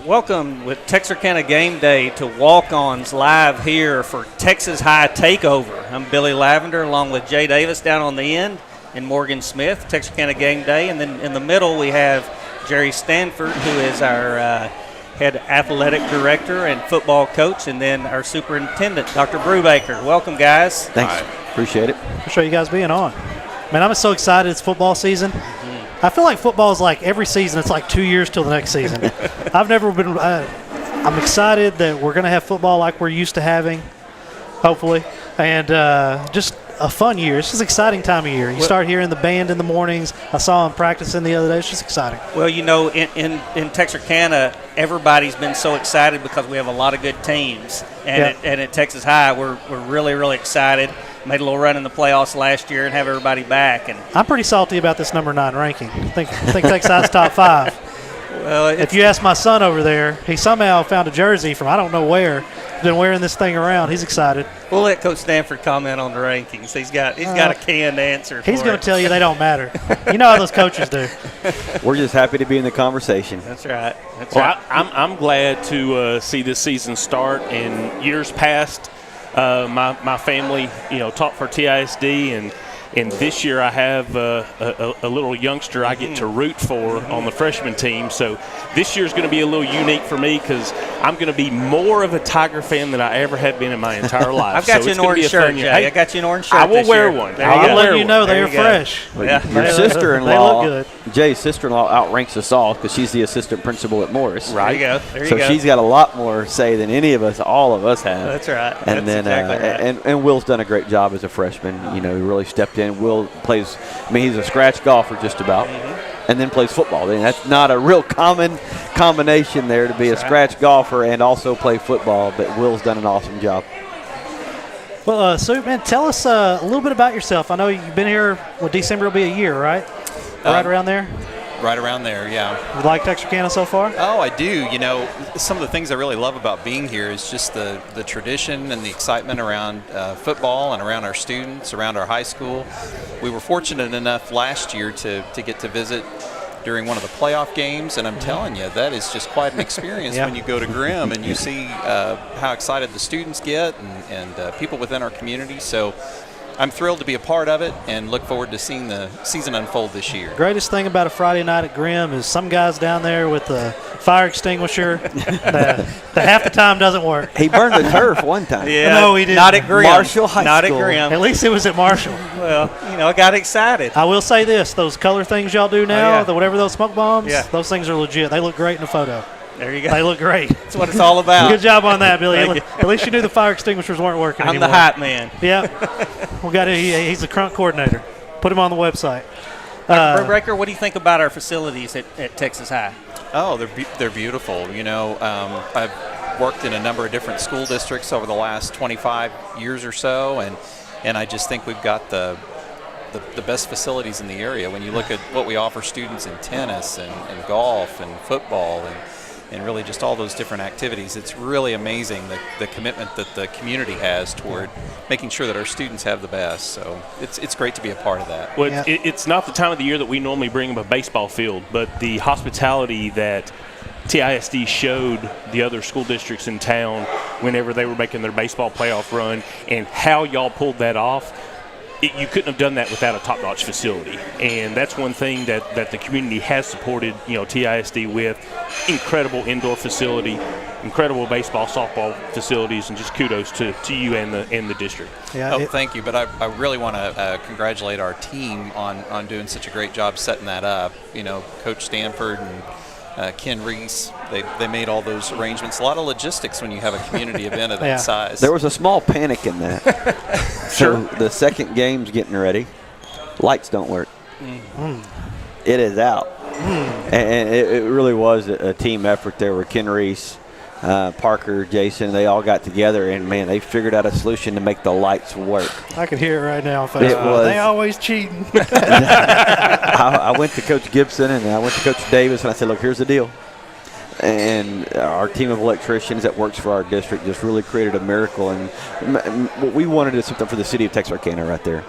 Welcome with Texarkana Game Day to Walk-Ons live here for Texas High TAKEOVER. I'm Billy Lavender along with Jay Davis down on the end and Morgan Smith, Texarkana Game Day. And then in the middle we have Jerry Stanford, who is our head athletic director and football coach, and then our superintendent, Dr. Brubaker. Welcome, guys. Thanks. Appreciate it. Appreciate you guys being on. Man, I'm so excited. It's football season. I feel like football is like every season. It's like 2 years till the next season. I've never been I'm excited that we're going to have football like we're used to having, hopefully, and just a fun year. It's just an exciting time of year. You start hearing the band in the mornings. I saw them practicing the other day. It's just exciting. Well, you know, in Texarkana, everybody's been so excited because we have a lot of good teams. And, at Texas High, we're really, really excited. Made a little run in the playoffs last year and have everybody back. And I'm pretty salty about this number 9 ranking. I think Texas High's top 5. Well, if you ask my son over there, he somehow found a jersey from I don't know where. He's been wearing this thing around. He's excited. We'll let Coach Stanford comment on the rankings. He's got a canned answer. He's going to tell you they don't matter. You know how those coaches do. We're just happy to be in the conversation. That's right. I'm glad to see this season start. In years past, my family, taught for TISD, and this year I have a little youngster I get to root for on the freshman team. So this year is going to be a little unique for me because I'm going to be more of a Tiger fan than I ever have been in my entire life. I've got you an orange shirt, Jay. Hey, I got you an orange shirt. I will wear one. I'll let you know they're fresh. Yeah. Your sister-in-law, they look good. Jay's sister-in-law, outranks us all because she's the assistant principal at Morris. Right. There you go. So she's got a lot more say than any of us, all of us have. That's right. And That's exactly right. And Will's done a great job as a freshman. He really stepped in. Will plays. He's a scratch golfer just about, and then plays football. That's not a real common combination there to be a scratch golfer and also play football. But Will's done an awesome job. Well, so man, tell us a little bit about yourself. I know you've been here. Well, December will be a year, right? Right around there. Right around there, yeah. You like Texarkana so far? Oh, I do. Some of the things I really love about being here is just the tradition and the excitement around football and around our students, around our high school. We were fortunate enough last year to get to visit during one of the playoff games, and I'm telling you, that is just quite an experience when you go to Grimm and you see how excited the students get and people within our community. So I'm thrilled to be a part of it and look forward to seeing the season unfold this year. Greatest thing about a Friday night at Grimm is some guy's down there with a fire extinguisher that half the time doesn't work. He burned the turf one time. Yeah, no, he didn't. Not at Grimm. Marshall High Not School. at Grimm. At least it was at Marshall. Well, I got excited. I will say this: those color things y'all do now, whatever those smoke bombs, those things are legit. They look great in the photo. There you go. They look great. That's what it's all about. Good job on that, Billy. At least you knew the fire extinguishers weren't working I'm anymore. the hype man. Yeah. He's the crunk coordinator. Put him on the website. Brubaker, what do you think about our facilities at Texas High? Oh, they're beautiful. I've worked in a number of different school districts over the last 25 years or so, and I just think we've got the best facilities in the area. When you look at what we offer students in tennis and golf and football and really just all those different activities, it's really amazing the commitment that the community has toward making sure that our students have the best. So it's great to be a part of that. Well, it's not the time of the year that we normally bring them a baseball field, but the hospitality that TISD showed the other school districts in town whenever they were making their baseball playoff run and how y'all pulled that off, you couldn't have done that without a top-notch facility. And that's one thing that the community has supported, TISD with. Incredible indoor facility, incredible baseball, softball facilities, and just kudos to you and the district. Yeah, thank you. But I really want to congratulate our team on doing such a great job setting that up. Coach Stanford and Ken Reese, they made all those arrangements. A lot of logistics when you have a community event of that size. There was a small panic in that. So the second game's getting ready. Lights don't work. It is out. And it really was a team effort there with Ken Reese, Parker, Jason. They all got together, and, man, they figured out a solution to make the lights work. I can hear it right now. They always cheating. I went to Coach Gibson and I went to Coach Davis, and I said, look, here's the deal. And our team of electricians that works for our district just really created a miracle. And what we wanted is something for the city of Texarkana right there,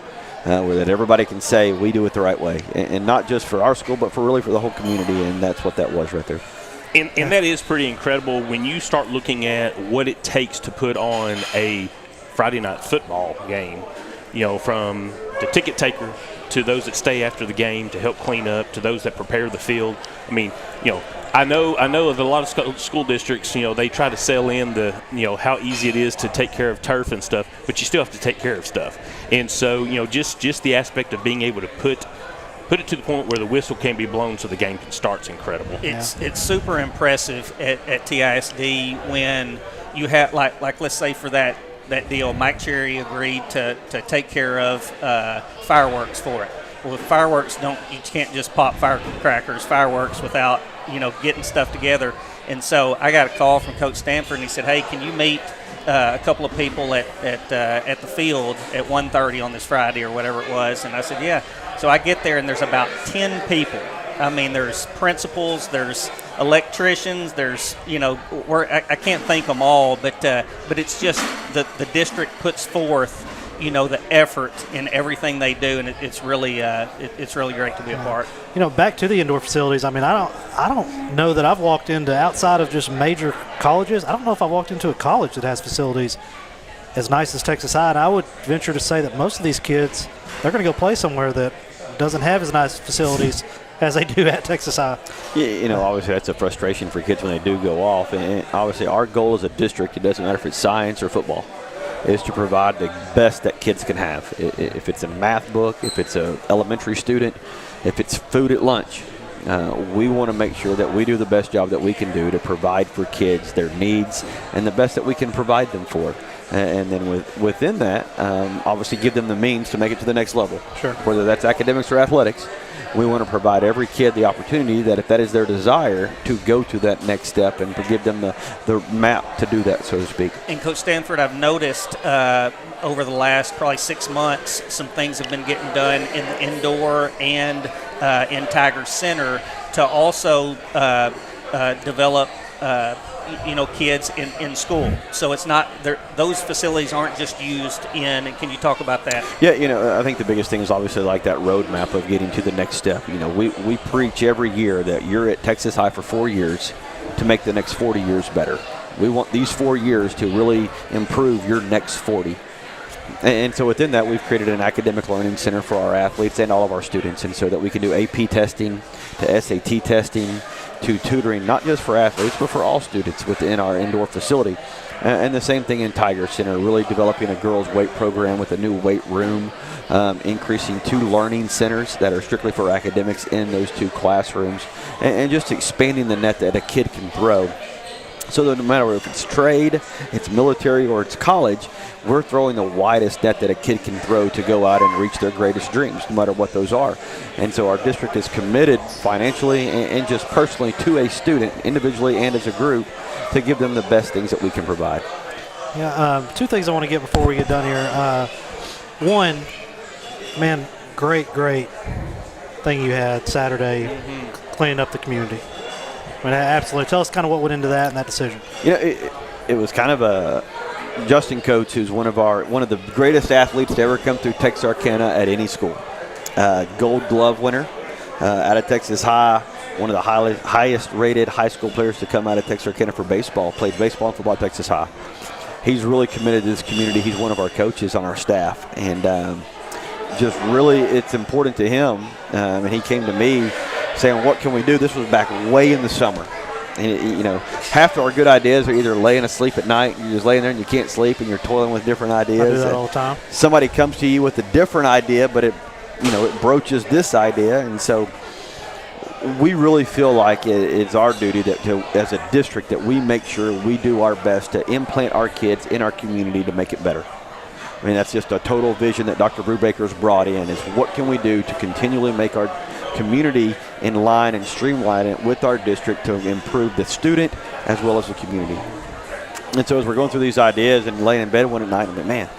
where that everybody can say we do it the right way. And not just for our school, but for the whole community. And that's what that was right there. And that is pretty incredible when you start looking at what it takes to put on a Friday night football game, from the ticket taker to those that stay after the game to help clean up, to those that prepare the field. I mean, I know of a lot of school districts, they try to sell in the, how easy it is to take care of turf and stuff, but you still have to take care of stuff. And so, just the aspect of being able to put it to the point where the whistle can be blown so the game can start is incredible. It's super impressive at TISD when you have, like let's say for that deal, Mike Cherry agreed to take care of fireworks for it. Well, with fireworks, you can't just pop fireworks without getting stuff together. And so I got a call from Coach Stanford, and he said, "Hey, can you meet a couple of people at the field at 1:30 on this Friday or whatever it was?" And I said, "Yeah." So I get there, and there's about 10 people. I mean, there's principals, there's electricians, there's I can't thank them all, but it's just the district puts forth the effort in everything they do, and it's really great to be a part. Back to the indoor facilities. I mean, I don't know that I've walked into, outside of just major colleges, I don't know if I've walked into a college that has facilities as nice as Texas High. And I would venture to say that most of these kids, they're going to go play somewhere that doesn't have as nice facilities as they do at Texas High. Yeah, obviously that's a frustration for kids when they do go off. And obviously our goal as a district, it doesn't matter if it's science or football, is to provide the best that kids can have. If it's a math book, if it's an elementary student, if it's food at lunch, we want to make sure that we do the best job that we can do to provide for kids their needs and the best that we can provide them for. And then within that, obviously give them the means to make it to the next level. Sure. Whether that's academics or athletics, we want to provide every kid the opportunity that if that is their desire to go to that next step and to give them the map to do that, so to speak. And Coach Stanford, I've noticed over the last probably 6 months, some things have been getting done in the indoor and in Tiger Center to also develop kids in school. So it's not those facilities aren't just used in. Can you talk about that? Yeah, I think the biggest thing is obviously like that roadmap of getting to the next step. We preach every year that you're at Texas High for 4 years to make the next 40 years better. We want these 4 years to really improve your next 40. And so within that, we've created an academic learning center for our athletes and all of our students, and so that we can do AP testing to SAT testing to tutoring, not just for athletes, but for all students within our indoor facility. And the same thing in Tiger Center, really developing a girls' weight program with a new weight room, increasing 2 learning centers that are strictly for academics in those 2 classrooms, and just expanding the net that a kid can throw. So that no matter if it's trade, it's military, or it's college, we're throwing the widest net that a kid can throw to go out and reach their greatest dreams, no matter what those are. And so our district is committed financially and just personally to a student, individually and as a group, to give them the best things that we can provide. Yeah, 2 things I want to get before we get done here. One, man, great thing you had Saturday, cleaning up the community. I mean, absolutely. Tell us kind of what went into that and that decision. It was kind of a Justin Coates, who's one of the greatest athletes to ever come through Texarkana at any school. Gold Glove winner out of Texas High, one of the highest rated high school players to come out of Texarkana for baseball, played baseball and football at Texas High. He's really committed to this community. He's one of our coaches on our staff, and just really it's important to him. And he came to me saying, what can we do? This was back way in the summer. And, half of our good ideas are either laying asleep at night, you're just laying there and you can't sleep and you're toiling with different ideas. I do that all the time. Somebody comes to you with a different idea, but it broaches this idea. And so we really feel like it's our duty as a district that we make sure we do our best to implant our kids in our community to make it better. I mean, that's just a total vision that Dr. Brubaker's brought in, is what can we do to continually make our community in line and streamline it with our district to improve the student as well as the community. And so as we're going through these ideas and laying in bed one at night, I'm like, man,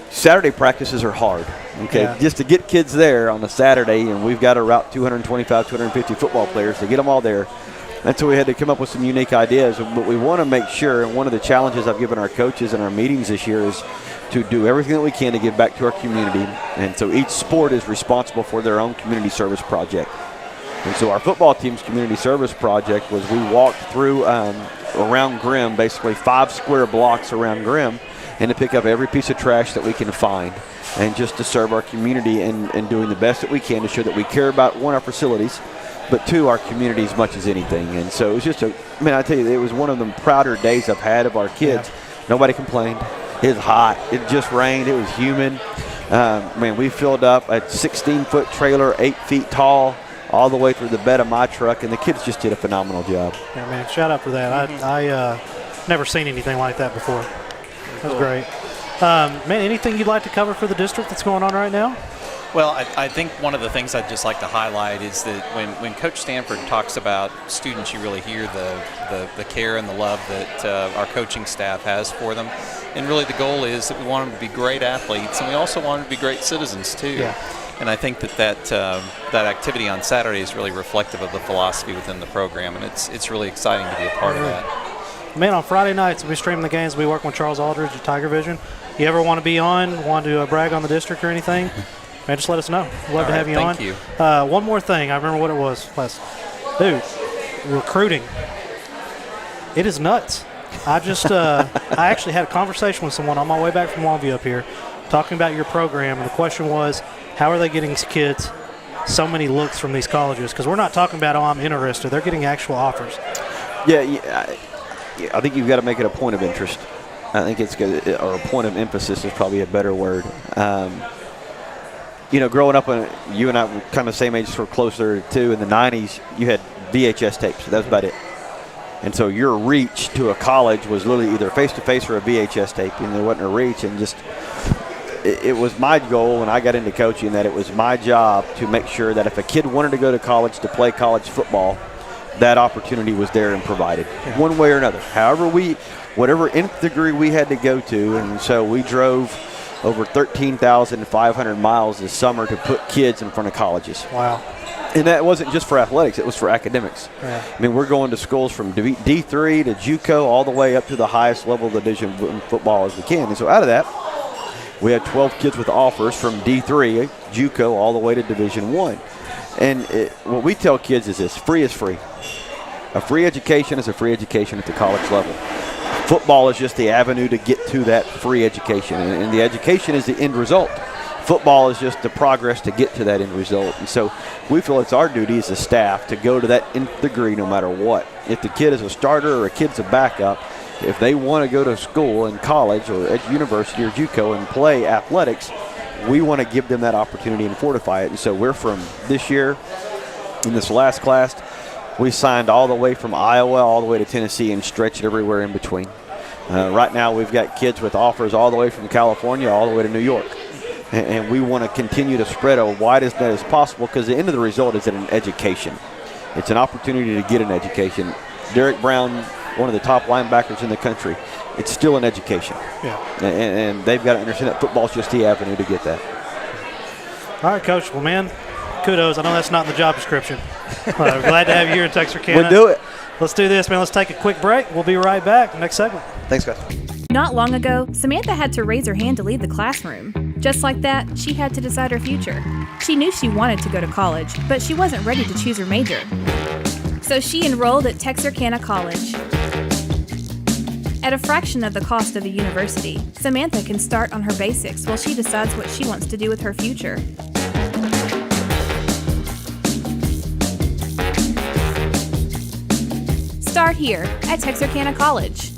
Saturday practices are hard. Okay, yeah. Just to get kids there on a Saturday, and we've got to route 225, 250 football players to get them all there. And so we had to come up with some unique ideas. But we want to make sure, and one of the challenges I've given our coaches in our meetings this year is to do everything that we can to give back to our community. And so each sport is responsible for their own community service project. And so our football team's community service project was we walked through around Grimm, basically 5 square blocks around Grimm, and to pick up every piece of trash that we can find, and just to serve our community and doing the best that we can to show that we care about, one, our facilities, but two, our community as much as anything. And so it was just I tell you, it was one of the prouder days I've had of our kids. Yeah. Nobody complained. It was hot. It just rained. It was humid. We filled up a 16-foot trailer, 8 feet tall, all the way through the bed of my truck, and the kids just did a phenomenal job. Yeah, man, shout out for that. I never seen anything like that before. That was great. Man, anything you'd like to cover for the district that's going on right now? Well, I think one of the things I'd just like to highlight is that when Coach Stanford talks about students, you really hear the care and the love that our coaching staff has for them. And really the goal is that we want them to be great athletes, and we also want them to be great citizens too. Yeah. And I think that activity on Saturday is really reflective of the philosophy within the program, and it's really exciting to be a part of that. Man, on Friday nights, we stream the games. We work with Charles Aldridge at Tiger Vision. You ever want to be on, want to brag on the district or anything? Man, just let us know. We'd love to have you on. Thank you. One more thing. I remember what it was. Dude, recruiting. It is nuts. I actually had a conversation with someone on my way back from Longview up here talking about your program, and the question was, how are they getting these kids so many looks from these colleges? Because we're not talking about, I'm interested. They're getting actual offers. Yeah, I think you've got to make it a point of interest. I think it's good, or a point of emphasis is probably a better word. Growing up, you and I were kind of same age, sort of closer to, in the 90s, you had VHS tapes. That was about it. And so your reach to a college was literally either face-to-face or a VHS tape, and there wasn't a reach. And just it was my goal when I got into coaching that it was my job to make sure that if a kid wanted to go to college to play college football, that opportunity was there and provided, one way or another. However, whatever nth degree we had to go to, and so we drove over 13,500 miles this summer to put kids in front of colleges. Wow. And that wasn't just for athletics, it was for academics. Yeah. I mean, we're going to schools from D3 to JUCO all the way up to the highest level of the Division football as we can. And so out of that, we had 12 kids with offers from D3, JUCO, all the way to Division 1. And what we tell kids is this: free is free. A free education is a free education at the college level. Football is just the avenue to get to that free education, and the education is the end result. Football is just the progress to get to that end result. And so we feel it's our duty as a staff to go to that nth degree no matter what. If the kid is a starter or a kid's a backup, if they want to go to school and college or at university or JUCO and play athletics, we want to give them that opportunity and fortify it. And so we're from this year, in this last class, we signed all the way from Iowa all the way to Tennessee and stretched everywhere in between. Right now we've got kids with offers all the way from California all the way to New York. And we want to continue to spread a wide as net as possible, because the end of the result is an education. It's an opportunity to get an education. Derek Brown, one of the top linebackers in the country, it's still an education. Yeah. And they've got to understand that football's just the avenue to get that. All right, Coach. Well, man, kudos. I know that's not in the job description. Glad to have you here in Texarkana. We'll do it. Let's do this, man. Let's take a quick break. We'll be right back. Next segment. Thanks, guys. Not long ago, Samantha had to raise her hand to leave the classroom. Just like that, she had to decide her future. She knew she wanted to go to college, but she wasn't ready to choose her major. So she enrolled at Texarkana College. At a fraction of the cost of a university, Samantha can start on her basics while she decides what she wants to do with her future. Start here at Texarkana College.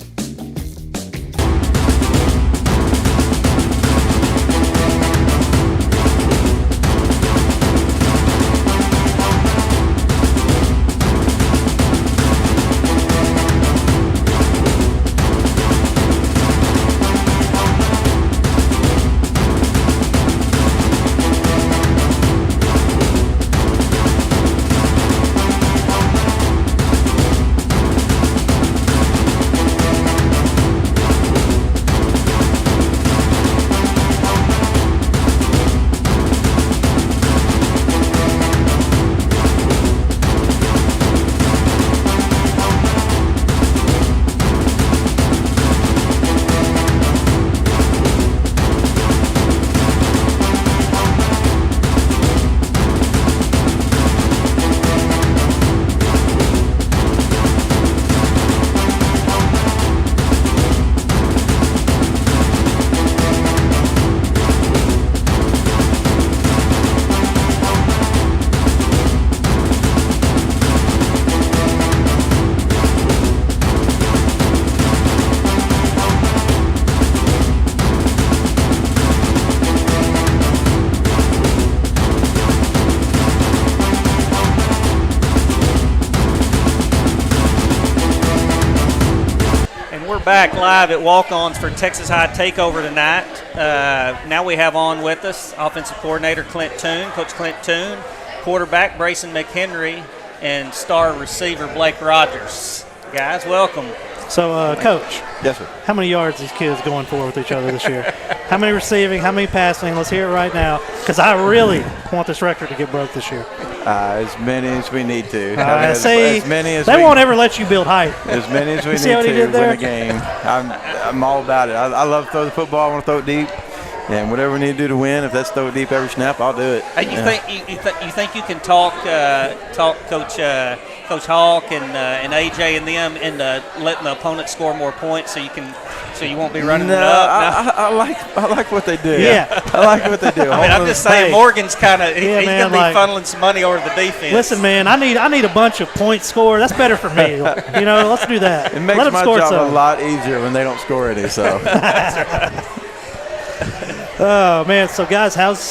back live at Walk-Ons for Texas High Takeover tonight. Now we have on with us offensive coordinator Clint Toon, Coach Clint Toon, quarterback Brayson McHenry, and star receiver Blake Rogers. Guys, welcome. So, Coach. Yes, sir. How many yards these kids going for with each other this year? How many receiving? How many passing? Let's hear it right now, because I really want this record to get broke this year. As many as we need to. As many as they won't ever let you build height. As many as we need see what he to did there? win a game. I'm all about it. I love to throw the football. I want to throw it deep. And whatever we need to do to win, if that's throw it deep every snap, I'll do it. Hey, you think you can talk Coach Hawk and AJ and them into letting the opponent score more points so you won't be running it up? I like what they do. Yeah. I like what they do. I mean, I'm just saying, Hey. Morgan's kind of he's man, going to be like- funneling some money over the defense. Listen, man, I need a bunch of points scored. That's better for me. You know, let's do that. It makes Let them my score job some. a lot easier when they don't score any. So Oh man, so guys, how's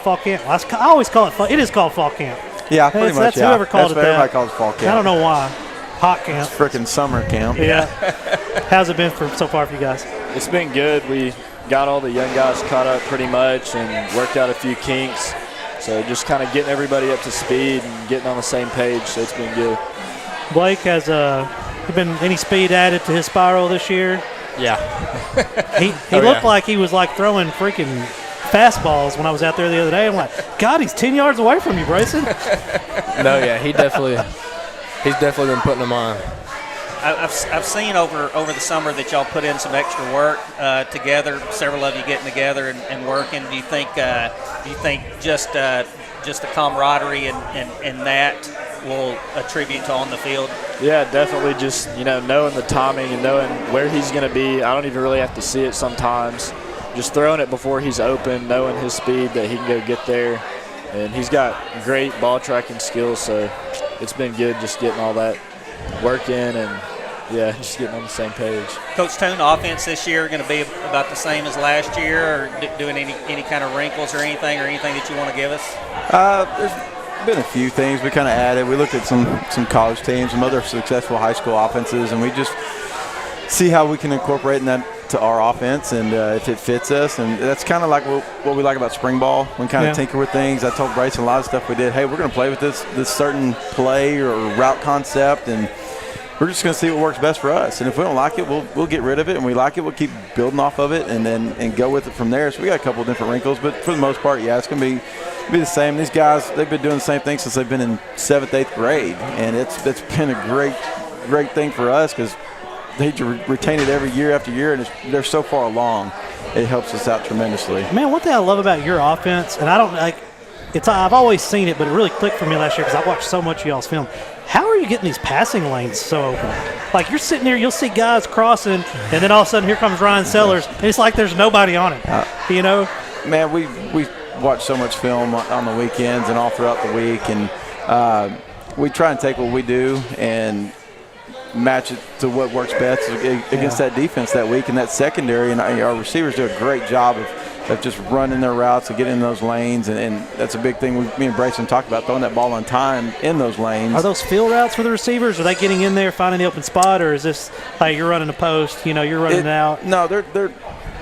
fall camp? I always call it fall. It is called fall camp. yeah, pretty much. That's Yeah. whoever called That's it what that. everybody calls fall camp. I don't know why. Hot camp. Frickin' summer camp. Yeah. How's it been so far for you guys? It's been good. We got all the young guys caught up pretty much and worked out a few kinks. So just kind of getting everybody up to speed and getting on the same page. So it's been good. Blake, has been any speed added to his spiral this year? Yeah. He looked like he was like throwing freaking fastballs when I was out there the other day. I'm like, God, he's 10 yards away from you, Brayson. No, yeah, he's definitely been putting them on. I've seen over the summer that y'all put in some extra work together. Several of you getting together and working. Do you think just the camaraderie and that will attribute to on the field? Yeah, definitely just, knowing the timing and knowing where he's going to be. I don't even really have to see it sometimes. Just throwing it before he's open, knowing his speed that he can go get there. And he's got great ball tracking skills, so it's been good just getting all that work in and, yeah, just getting on the same page. Coach Toon, offense this year going to be about the same as last year, or doing any kind of wrinkles or anything that you want to give us? There's been a few things we kind of added. We looked at some college teams, some other successful high school offenses, and we just see how we can incorporate that to our offense and if it fits us. And that's kind of like what we like about spring ball. We kind of tinker with things. I told Bryson a lot of stuff we did. Hey, we're going to play with this certain play or route concept, and we're just going to see what works best for us. And if we don't like it, we'll get rid of it. And we like it, we'll keep building off of it and go with it from there. So we got a couple of different wrinkles, but for the most part, yeah, it's going to be the same. These guys, they've been doing the same thing since they've been in 7th, 8th grade, and it's been a great thing for us because they retain it every year after year, and they're so far along. It helps us out tremendously. Man, one thing I love about your offense, and I don't like I've always seen it, but it really clicked for me last year because I watched so much of y'all's film. How are you getting these passing lanes so open? Like, you're sitting there, you'll see guys crossing, and then all of a sudden here comes Ryan Sellers, and it's like there's nobody on it. Man, we watch so much film on the weekends and all throughout the week, and we try and take what we do and match it to what works best against that defense that week and that secondary. And our receivers do a great job of just running their routes and getting in those lanes, and that's a big thing. Me and Brayson talked about throwing that ball on time in those lanes. Are those field routes for the receivers? Are they getting in there, finding the open spot, or is this like you're running a post, you're running it out? No, they're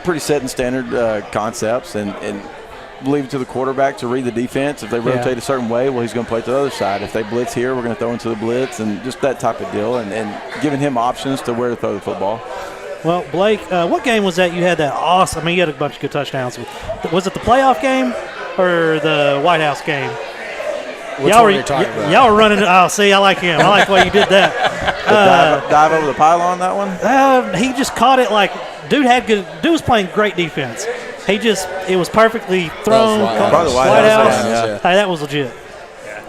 pretty set and standard concepts, and leave it to the quarterback to read the defense. If they rotate a certain way, well, he's going to play to the other side. If they blitz here, we're going to throw into the blitz, and just that type of deal, and giving him options to where to throw the football. Well, Blake, what game was that you had that awesome? I mean, you had a bunch of good touchdowns. Was it the playoff game or the White House game? Which one are you talking about? Y'all were running. Oh, see, I like him. I like the way you did that. Dive over the pylon, that one? He just caught it like dude was playing great defense. It was perfectly thrown. Probably the White House. Yeah. Hey, that was legit.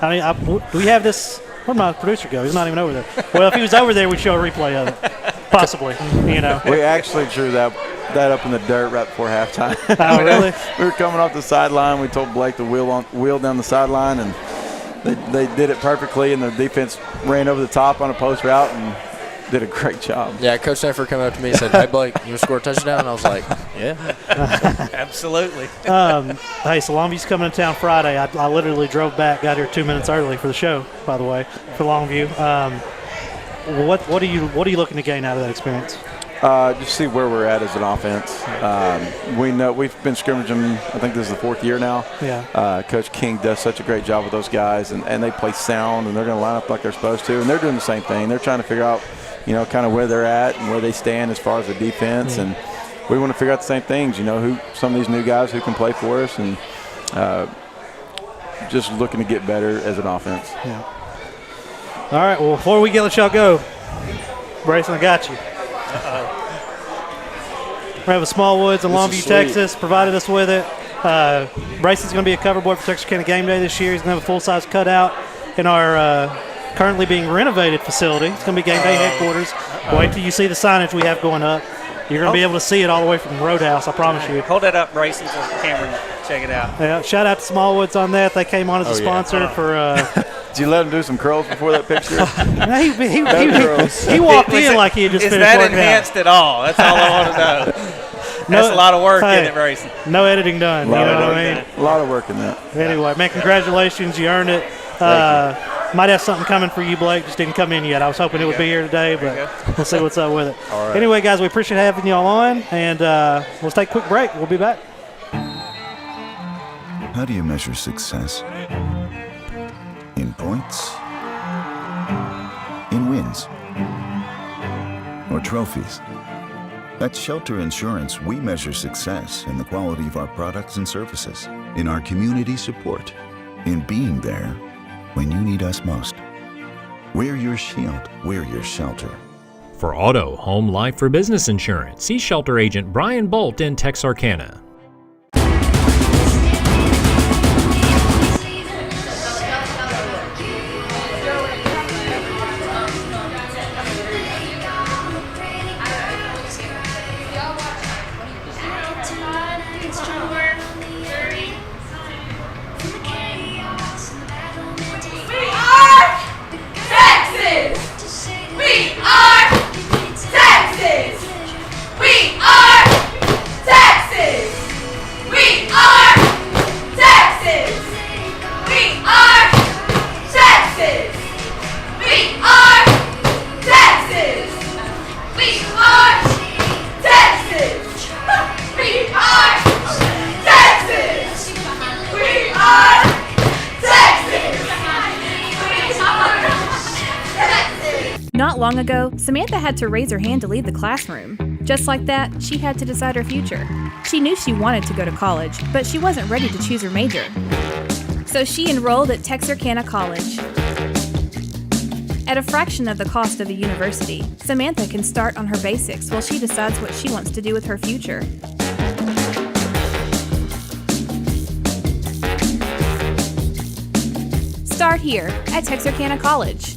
I mean, do we have this? Where'd my producer go? He's not even over there. Well, if he was over there, we'd show a replay of it. Possibly, We actually drew that up in the dirt right before halftime. Oh, really? We were coming off the sideline. We told Blake to wheel down the sideline, and they did it perfectly, and the defense ran over the top on a post route and did a great job. Yeah, Coach Stanford came up to me and said, "Hey, Blake, you want to score a touchdown?" And I was like, "Yeah." Absolutely. Hey, so Longview's coming to town Friday. I literally drove back, got here 2 minutes early for the show, by the way, for Longview. What are you looking to gain out of that experience? Just see where we're at as an offense. We know we've been scrimmaging, I think this is the 4th year now. Yeah. Coach King does such a great job with those guys, and they play sound, and they're going to line up like they're supposed to, and they're doing the same thing. They're trying to figure out, kind of where they're at and where they stand as far as the defense, and we want to figure out the same things, who some of these new guys who can play for us, and just looking to get better as an offense. Yeah. All right, well, before we let y'all go, Brayson, I got you. We have a Smallwoods in Longview, Texas, provided us with it. Brayson's going to be a cover boy for Texarkana Gameday this year. He's going to have a full-size cutout in our currently being renovated facility. It's going to be Gameday headquarters. Wait till you see the signage we have going up. You're going to be able to see it all the way from the Roadhouse, I promise you. Hold that up, Brayson, so the camera can check it out. Yeah, shout out to Smallwoods on that. They came on as a sponsor for Did you let him do some curls before that picture? he walked in like he had just finished working out. Is that enhanced at all? That's all I want to know. That's a lot of work, isn't it, Brayson? No editing done. You know what I mean? A lot of work in that. Anyway, man, congratulations. You earned it. Might have something coming for you, Blake. Just didn't come in yet. I was hoping it would be here today, but we'll see what's up with it. All right. Anyway, guys, we appreciate having y'all on, and we'll take a quick break. We'll be back. How do you measure success? In points? In wins? Or trophies? At Shelter Insurance, we measure success in the quality of our products and services, in our community support, in being there when you need us most. We're your shield. We're your shelter. For auto, home, life, or business insurance, see Shelter Agent Brian Bolt in Texarkana. Not long ago, Samantha had to raise her hand to leave the classroom. Just like that, she had to decide her future. She knew she wanted to go to college, but she wasn't ready to choose her major. So she enrolled at Texarkana College. At a fraction of the cost of a university, Samantha can start on her basics while she decides what she wants to do with her future. Start here at Texarkana College.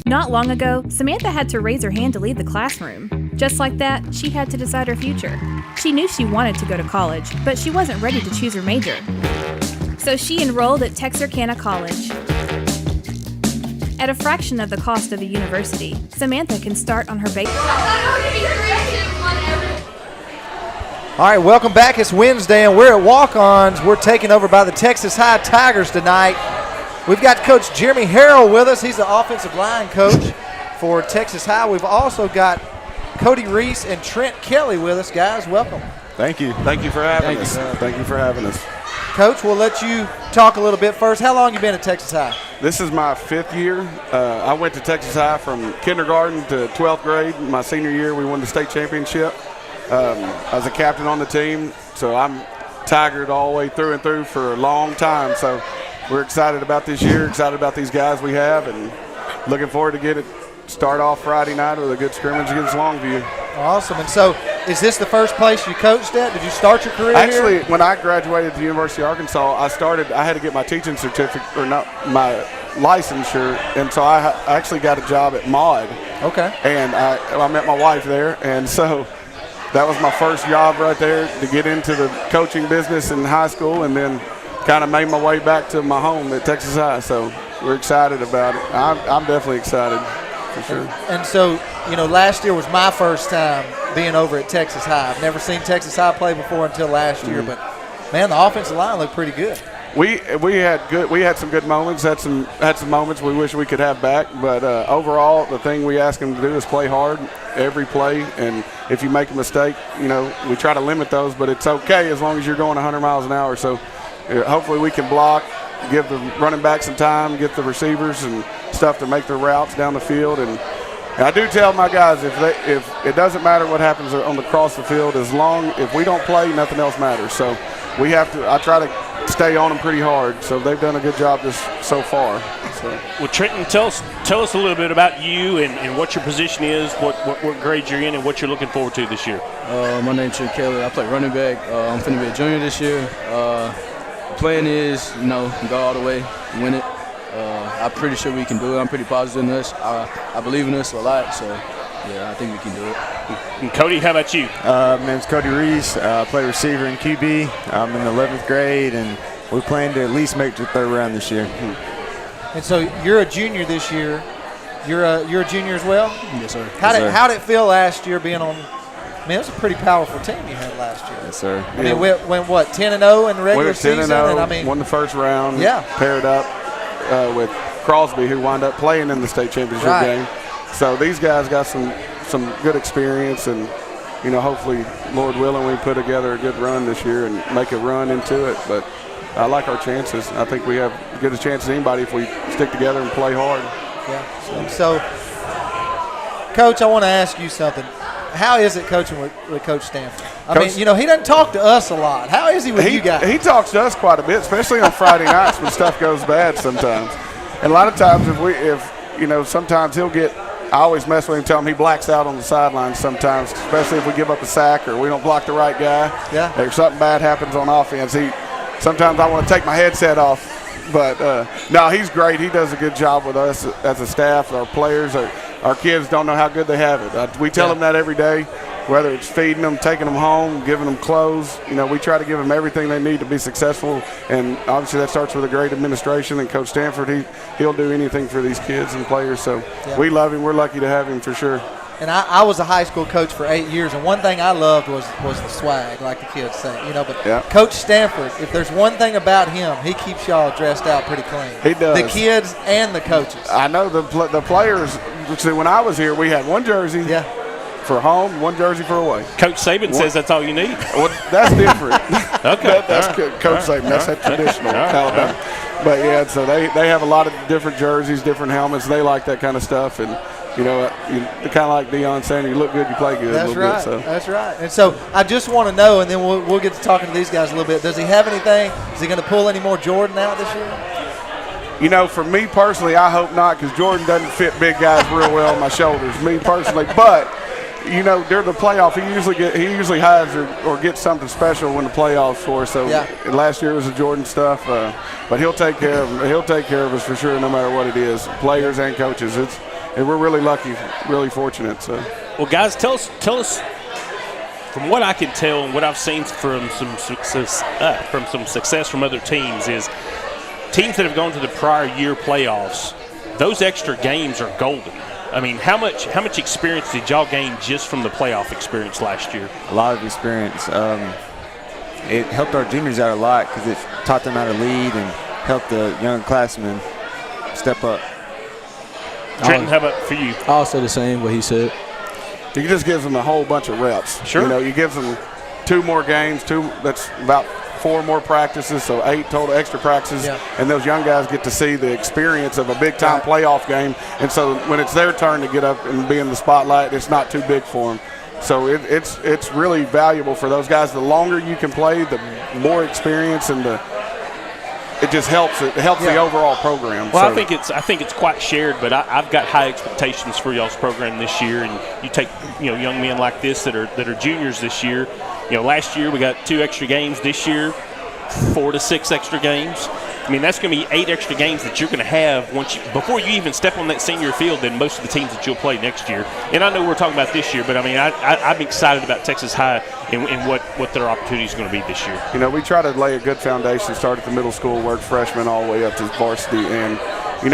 Not long ago, Samantha had to raise her hand to leave the classroom. Just like that, she had to decide her future. She knew she wanted to go to college, but she wasn't ready to choose her major. So she enrolled at Texarkana College. At a fraction of the cost of a university, Samantha can start on her basics. All right, welcome back. It's Wednesday, and we're at Walk-Ons. We're taken over by the Texas High Tigers tonight. We've got Coach Jeremy Harrell with us. He's the offensive line coach for Texas High. We've also got Cody Reese and Trent Kelly with us. Guys, welcome. Thank you. Thank you for having us. Thank you for having us. Coach, we'll let you talk a little bit first. How long have you been at Texas High? This is my 5th year. I went to Texas High from kindergarten to 12th grade. My senior year, we won the state championship. I was a captain on the team, so I'm Tigered all the way through and through for a long time. So we're excited about this year, excited about these guys we have, and looking forward to start off Friday night with a good scrimmage against Longview. Awesome. And so is this the first place you coached at? Did you start your career Actually, here? When I graduated at the University of Arkansas, I had to get my teaching certificate, or not my licensure, and so I actually got a job at Maud. Okay. And I met my wife there, and so that was my first job right there to get into the coaching business in high school, and then kind of made my way back to my home at Texas High. So we're excited about it. I'm definitely excited for sure. And so, last year was my first time being over at Texas High. I've never seen Texas High play before until last year, but man, the offensive line looked pretty good. we had some good moments, had some moments we wish we could have back, but overall the thing we ask them to do is play hard every play, and if you make a mistake, we try to limit those, but it's okay as long as you're going 100 miles an hour. So hopefully we can block, give the running back some time, get the receivers and stuff to make their routes down the field. And I do tell my guys, if it doesn't matter what happens across the field, if we don't play, nothing else matters. So I try to stay on them pretty hard. So they've done a good job so far. So. Well, Trenton, tell us a little bit about you and what your position is, what grade you're in, and what you're looking forward to this year. My name's Trent Kelly. I play running back. I'm finna be a junior this year. The plan is, go all the way, win it. I'm pretty sure we can do it. I'm pretty positive in us. I believe in us a lot, so yeah, I think we can do it. And Cody, how about you? My name's Cody Reese. I play receiver in QB. I'm in the 11th grade, and we plan to at least make the third round this year. And so you're a junior this year. You're a junior as well? Yes, sir. How did it feel last year being on? Man, it was a pretty powerful team you had last year. Yes, sir. I mean, we went what, 10-0 in the regular season? 10-0, and won the first round. Yeah. Paired up with Crosby, who wound up playing in the state championship game. So these guys got some good experience, and hopefully, Lord willing, we put together a good run this year and make a run into it. But I like our chances. I think we have as good a chance as anybody if we stick together and play hard. Yeah. So, Coach, I want to ask you something. How is it coaching with Coach Stanford? I mean, he doesn't talk to us a lot. How is he with you guys? He talks to us quite a bit, especially on Friday nights when stuff goes bad sometimes. And a lot of times, sometimes he'll get. I always mess with him, tell him he blacks out on the sidelines sometimes, especially if we give up a sack or we don't block the right guy. Yeah. Or something bad happens on offense. Sometimes I want to take my headset off. But, no, he's great. He does a good job with us as a staff. Our players, our kids don't know how good they have it. We tell them that every day, whether it's feeding them, taking them home, giving them clothes. We try to give them everything they need to be successful. And obviously that starts with a great administration. And Coach Stanford, he'll do anything for these kids and players. So we love him. We're lucky to have him for sure. And I was a high school coach for 8 years, and one thing I loved was the swag, like the kids say. But Coach Stanford, if there's one thing about him, he keeps y'all dressed out pretty clean. He does. The kids and the coaches. I know the players. See, when I was here, we had one jersey for home, one jersey for away. Coach Saban says that's all you need. Well, that's different. Okay. That's Coach Saban. That's that traditional Alabama. But, so they have a lot of different jerseys, different helmets. They like that kind of stuff. And, you're kind of like Deion saying, you look good, you play good. That's right. Bit, so. That's right. And so I just want to know, and then we'll get to talking to these guys a little bit. Does he have anything? Is he going to pull any more Jordan out this year? For me personally, I hope not, because Jordan doesn't fit big guys real well on my shoulders. Me personally, but during the playoff, he usually has or gets something special when the playoffs for us. So last year was the Jordan stuff, but he'll take care of him. He'll take care of us for sure, no matter what it is, players and coaches. And we're really lucky, really fortunate. So, well, guys, tell us. From what I can tell and what I've seen from some success from other teams is teams that have gone to the prior year playoffs. Those extra games are golden. I mean, how much experience did y'all gain just from the playoff experience last year? A lot of experience. It helped our juniors out a lot because it taught them how to lead and helped the young classmen step up. Trenton, how about for you? I'll say the same what he said. He just gives them a whole bunch of reps. Sure. You give them 2 more games, that's about 4 more practices, so 8 total extra practices. Yeah. And those young guys get to see the experience of a big-time playoff game. And so when it's their turn to get up and be in the spotlight, it's not too big for them. So it's really valuable for those guys. The longer you can play, the more experience and it just helps. It helps the overall program. Well, I think it's quite shared, but I've got high expectations for y'all's program this year. And you take young men like this that are juniors this year. Last year we got 2 extra games. This year, 4 to 6 extra games. I mean, that's going to be 8 extra games that you're going to have before you even step on that senior field than most of the teams that you'll play next year. And I know we're talking about this year, but I mean, I'm excited about Texas High and what their opportunity is going to be this year. We try to lay a good foundation, start at the middle school, work freshman all the way up to varsity. And,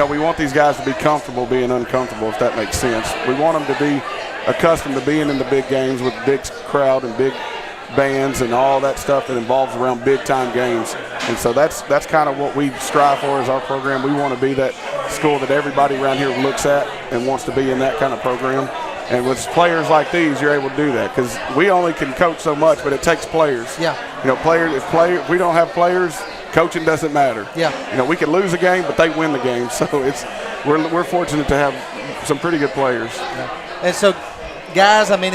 we want these guys to be comfortable being uncomfortable, if that makes sense. We want them to be accustomed to being in the big games with big crowd and big bands and all that stuff that involves around big-time games. And so that's kind of what we strive for as our program. We want to be that school that everybody around here looks at and wants to be in that kind of program. And with players like these, you're able to do that because we only can coach so much, but it takes players. Yeah. If we don't have players, coaching doesn't matter. Yeah. We can lose a game, but they win the game. So we're fortunate to have some pretty good players. Yeah. And so, guys, I mean,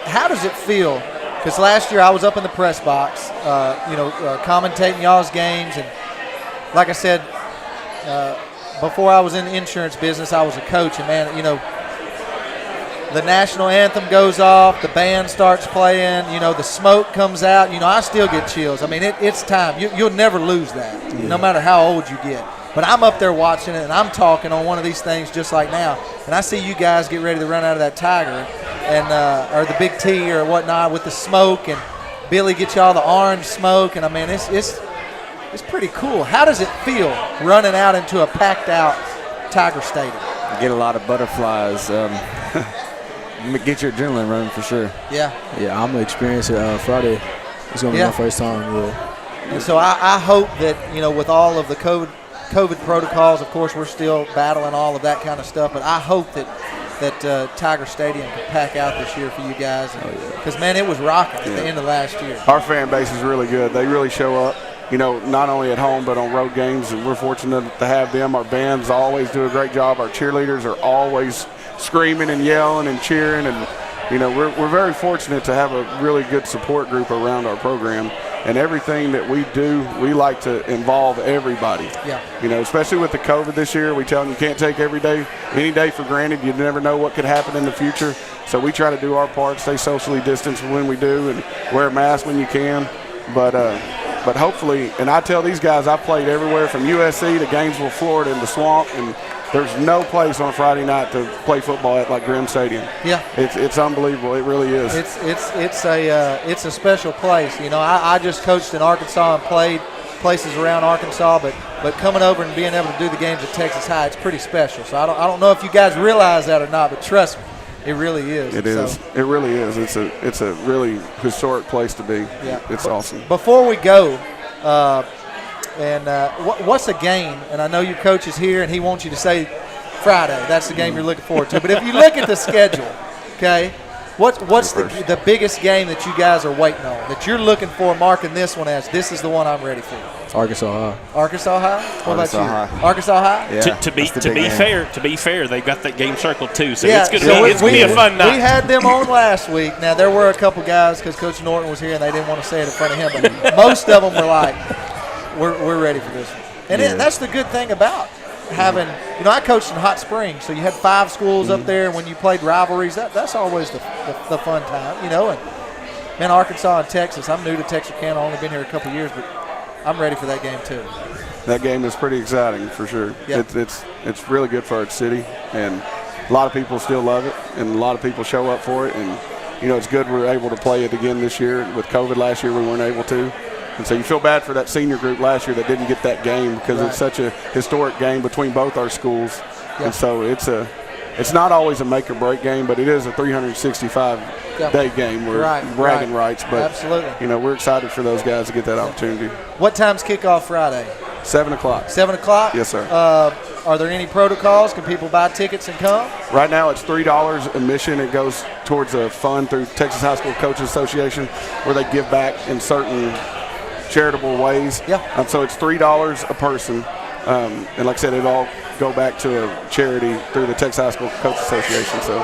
how does it feel? Because last year I was up in the press box, commentating y'all's games, and like I said, before I was in the insurance business, I was a coach, and man, the national anthem goes off, the band starts playing, the smoke comes out. I still get chills. I mean, it's time. You'll never lose that, no matter how old you get. But I'm up there watching it, and I'm talking on one of these things just like now, and I see you guys get ready to run out of that Tiger, and or the Big T or whatnot with the smoke, and Billy gets y'all the orange smoke, and I mean, it's pretty cool. How does it feel running out into a packed-out Tiger Stadium? You get a lot of butterflies. Get your adrenaline running for sure. Yeah. Yeah, I'm going to experience it Friday. It's going to be my first time. Yeah. And so I hope that, with all of the COVID protocols, of course, we're still battling all of that kind of stuff, but I hope that Tiger Stadium can pack out this year for you guys. Because, man, it was rocking at the end of last year. Our fan base is really good. They really show up, not only at home but on road games, and we're fortunate to have them. Our bands always do a great job. Our cheerleaders are always screaming and yelling and cheering, and we're very fortunate to have a really good support group around our program. And everything that we do, we like to involve everybody. Yeah. Especially with the COVID this year, we tell them you can't take any day for granted. You never know what could happen in the future. So we try to do our part, stay socially distanced when we do, and wear a mask when you can. But hopefully, and I tell these guys, I played everywhere from USC to Gainesville, Florida, and the Swamp, and there's no place on Friday night to play football at like Grimm Stadium. Yeah, it's unbelievable. It really is. It's a special place. I just coached in Arkansas and played places around Arkansas, but coming over and being able to do the games at Texas High, it's pretty special. So I don't know if you guys realize that or not, but trust me, it really is. It is. It really is. It's a really historic place to be. Yeah, it's awesome. Before we go. What's a game? And I know your coach is here, and he wants you to say Friday. That's the game you're looking forward to. But if you look at the schedule, okay, what's the biggest game that you guys are waiting on, that you're looking for, marking this one as this is the one I'm ready for? Arkansas High. Arkansas High? What about you? High. Arkansas High? Yeah, to be fair, they've got that game circled too, so yeah, it's going to be a fun night. We had them on last week. Now, there were a couple guys, because Coach Norton was here, and they didn't want to say it in front of him, but most of them were like, we're ready for this one. And that's the good thing about having, I coached in Hot Springs, so you had 5 schools up there, and when you played rivalries, that's always the fun time, and man, Arkansas and Texas, I'm new to Texarkana, only been here a couple years, but I'm ready for that game too. That game is pretty exciting for sure. Yeah. It's really good for our city, and a lot of people still love it, and a lot of people show up for it, and it's good we're able to play it again this year. With COVID last year, we weren't able to. And so you feel bad for that senior group last year that didn't get that game because it's such a historic game between both our schools. Yeah. And so it's not always a make or break game, but it is a 365-day game where bragging rights. But absolutely, we're excited for those guys to get that opportunity. What time's kickoff Friday? 7 o'clock. 7 o'clock? Yes, sir. Are there any protocols? Can people buy tickets and come? Right now it's $3 admission. It goes towards a fund through Texas High School Coaches Association where they give back in certain charitable ways. Yeah. And so it's $3 a person. And like I said, it'll all go back to a charity through the Texas High School Coaches Association. So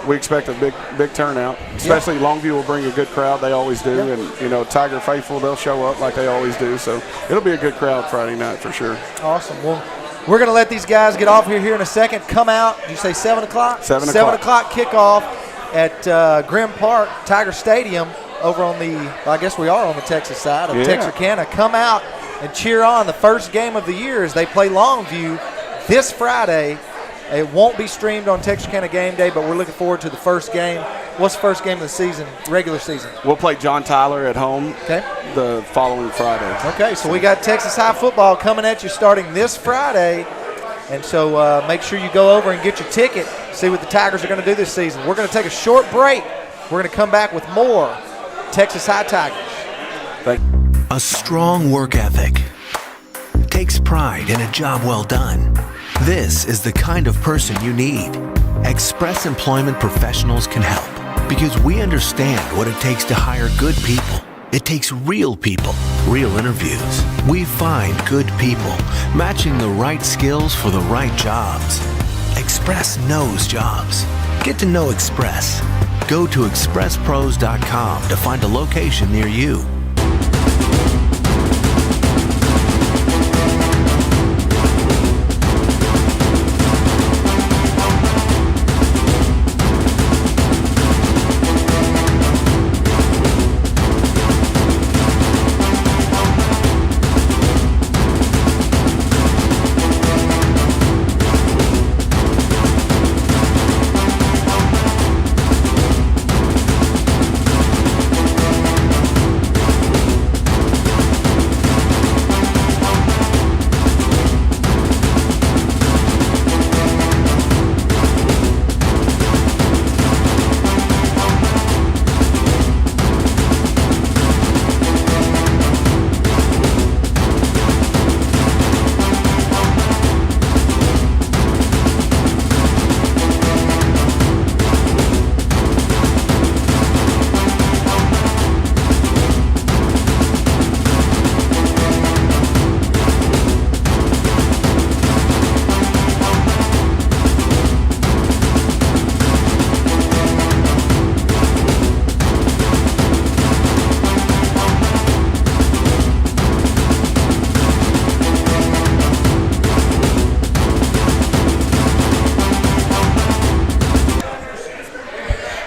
we expect a big turnout. Especially Longview will bring a good crowd. They always do. And, Tiger Faithful, they'll show up like they always do. So it'll be a good crowd Friday night for sure. Awesome. Well, we're going to let these guys get off here in a second. Come out. Did you say 7 o'clock? 7 o'clock. 7 o'clock kickoff at Grimm Park, Tiger Stadium, over on I guess we are on the Texas side of Texarkana. Come out and cheer on the first game of the year as they play Longview this Friday. It won't be streamed on Texarkana Game Day, but we're looking forward to the first game. What's the first game of the season, regular season? We'll play John Tyler at home the following Friday. Okay, so we got Texas High football coming at you starting this Friday. And so make sure you go over and get your ticket, see what the Tigers are going to do this season. We're going to take a short break. We're going to come back with more Texas High Tigers. A strong work ethic takes pride in a job well done. This is the kind of person you need. Express Employment Professionals can help because we understand what it takes to hire good people. It takes real people, real interviews. We find good people, matching the right skills for the right jobs. Express knows jobs. Get to know Express. Go to expresspros.com to find a location near you.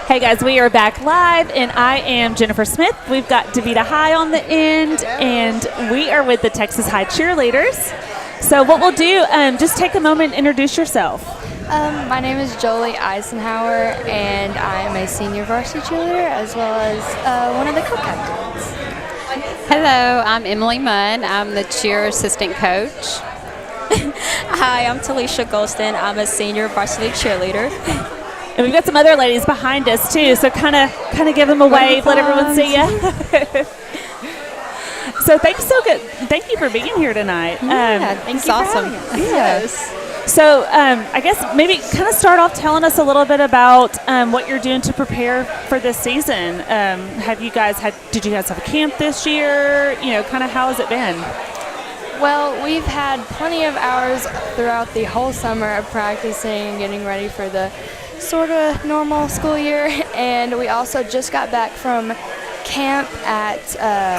Hey guys, we are back live, and I am Jennifer Smith. We've got DeVita High on the end, and we are with the Texas High Cheerleaders. So what we'll do, just take a moment and introduce yourself. My name is Jolie Eisenhower, and I am a senior varsity cheerleader as well as one of the co-captains. Hello, I'm Emily Munn. I'm the cheer assistant coach. Hi, I'm Talisha Golston. I'm a senior varsity cheerleader. And we've got some other ladies behind us too, so kind of give them a wave, let everyone see you. So thank you for being here tonight. Thanks, awesome. Yes. So I guess maybe kind of start off telling us a little bit about what you're doing to prepare for this season. Did you guys have a camp this year? Kind of how has it been? Well, we've had plenty of hours throughout the whole summer of practicing and getting ready for the sort of normal school year, and we also just got back from camp at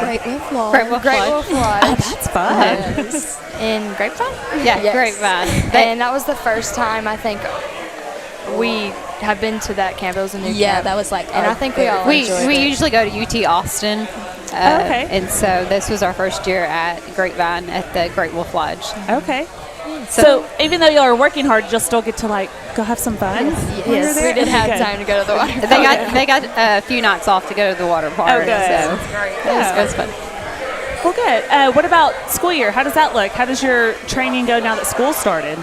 Great Wolf Lodge. Oh, that's fun. Yes. In Grapevine? Yeah, yes. Grapevine. And that was the first time I think we have been to that camp. It was a new camp. Yeah, that was like, and I think we all enjoyed it. We usually go to UT Austin. Okay. And so this was our first year at Grapevine at the Great Wolf Lodge. Okay. So even though y'all are working hard, you'll still get to go have some fun. Yes, we did have time to go to the water park. They got a few nights off to go to the water park. Oh, good. So Yeah. it was fun. Well, good. What about school year? How does that look? How does your training go now that school started?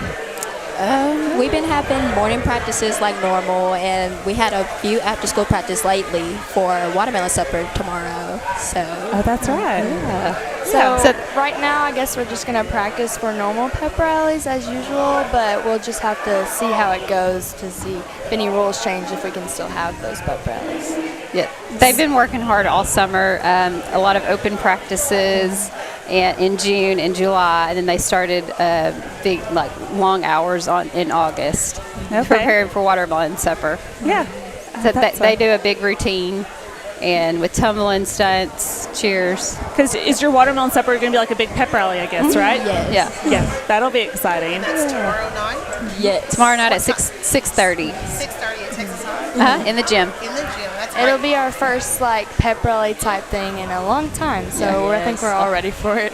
We've been having morning practices like normal, and we had a few after-school practice lately for watermelon supper tomorrow. So. Oh, that's right. Yeah. So right now, I guess we're just going to practice for normal pep rallies as usual, but we'll just have to see how it goes to see if any rules change, if we can still have those pep rallies. Yeah, they've been working hard all summer. A lot of open practices in June and July, and then they started big, long hours in August, preparing for watermelon supper. Yeah, so they do a big routine, and with tumbling, stunts, cheers. Because is your watermelon supper going to be like a big pep rally? I guess, right? Yes. Yeah, that'll be exciting. That's tomorrow night? Yes. Tomorrow night at 6:30. 6:30 at Texas High? In the gym. In the gym. That's It'll great. be our first pep rally type thing in a long time, so I think we're all ready for it.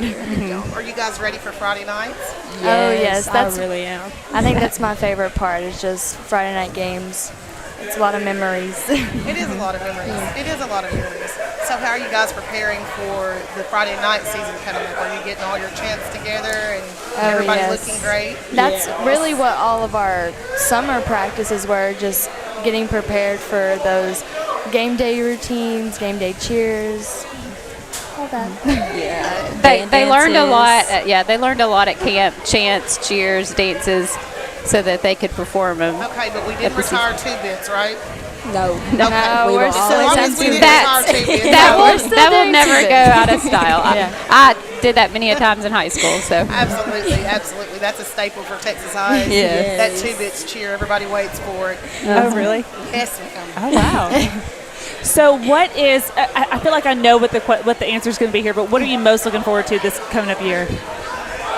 Are you guys ready for Friday nights? Oh yes, I really am. I think that's my favorite part. Is just Friday night games. It's a lot of memories. It is a lot of memories. It is a lot of memories. So how are you guys preparing for the Friday night season coming up? Are you getting all your chants together and everybody looking great? That's really what all of our summer practices were, just getting prepared for those game day routines, game day cheers, all that. Yeah. They learned a lot. They learned a lot at camp. Chants, cheers, dances, so that they could perform them. Okay, but we didn't retire 2 bits, right? No, we're still that will never go out of style. I did that many a times in high school. So absolutely, that's a staple for Texas High. Yeah. That 2 bits cheer, everybody waits for it. Oh, really? Yes, ma'am. Oh, wow. So what is? I feel like I know what the answer is going to be here, but what are you most looking forward to this coming up year?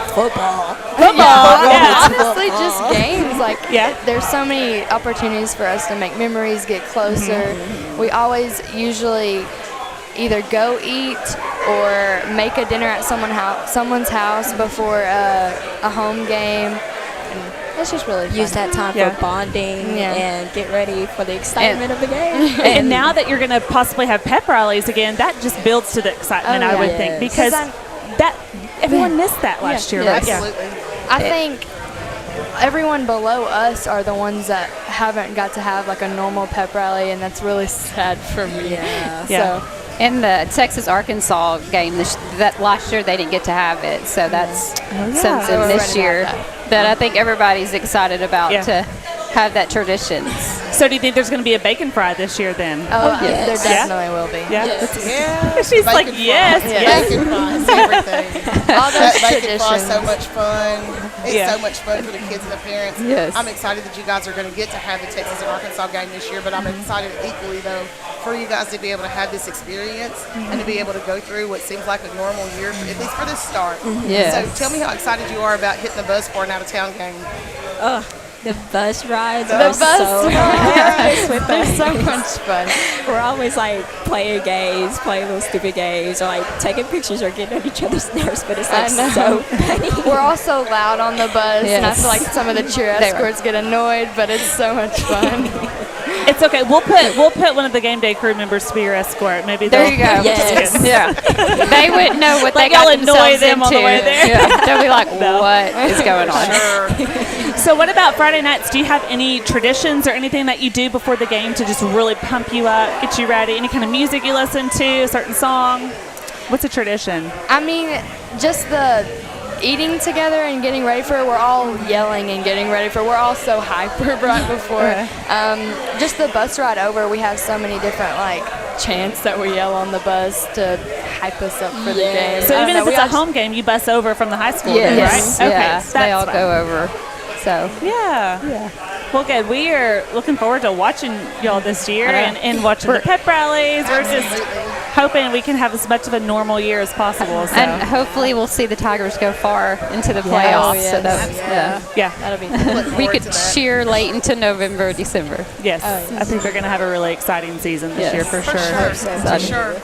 Football. Yeah. Honestly, just games. Like, there's so many opportunities for us to make memories, get closer. We always usually either go eat or make a dinner at someone's house before a home game. And it's just really fun. Use that time for bonding and get ready for the excitement of the game. And now that you're going to possibly have pep rallies again, that just builds to the excitement, I would think, because everyone missed that last year, right? Absolutely. I think everyone below us are the ones that haven't got to have like a normal pep rally, and that's really sad for me. So in the Texas-Arkansas game that last year, they didn't get to have it, so that's something this year that I think everybody's excited about to have that tradition. So do you think there's going to be a bacon fry this year then? Oh, there definitely will be. She's like, yes. Bacon fries, everything. All those bacon fries, traditions. so much fun. It's so much fun for the kids and the parents. Yes. I'm excited that you guys are going to get to have the Texas and Arkansas game this year, but I'm excited equally, though, for you guys to be able to have this experience and to be able to go through what seems like a normal year, at least for the start. Yes. So tell me how excited you are about hitting the bus for an out-of-town game. The bus rides They're so much fun. We're always like playing games, playing little stupid games, or like taking pictures or getting on each other's nerves, but it's like so funny. We're all so loud on the bus, and I feel like some of the cheer escorts get annoyed, but it's so much fun. It's okay. We'll put one of the game day crew members to be your escort. Maybe there you go. Yes. Yeah. They wouldn't know what they y'all got annoy themselves them into. on the way there. Yeah. They'll be like, what is going on? So what about Friday nights? Do you have any traditions or anything that you do before the game to just really pump you up, get you ready? Any kind of music you listen to, a certain song? What's a tradition? I mean, just the eating together and getting ready for it. We're all yelling and getting ready for it. We're all so hyper right before. Just the bus ride over, we have so many different like chants that we yell on the bus to hype us up for the game. So even if it's a home game, you bus over from the high school, Yes. then, right? Yeah. Okay, They all go over. So yeah. Well, good. We are looking forward to watching y'all this year and watching the pep rallies. We're just hoping we can have as much of a normal year as possible. So. And hopefully we'll see the Tigers go far into the playoffs. So that'll be we could cheer late into November, December. Yes. I think they're going to have a really exciting season this year for sure. For sure.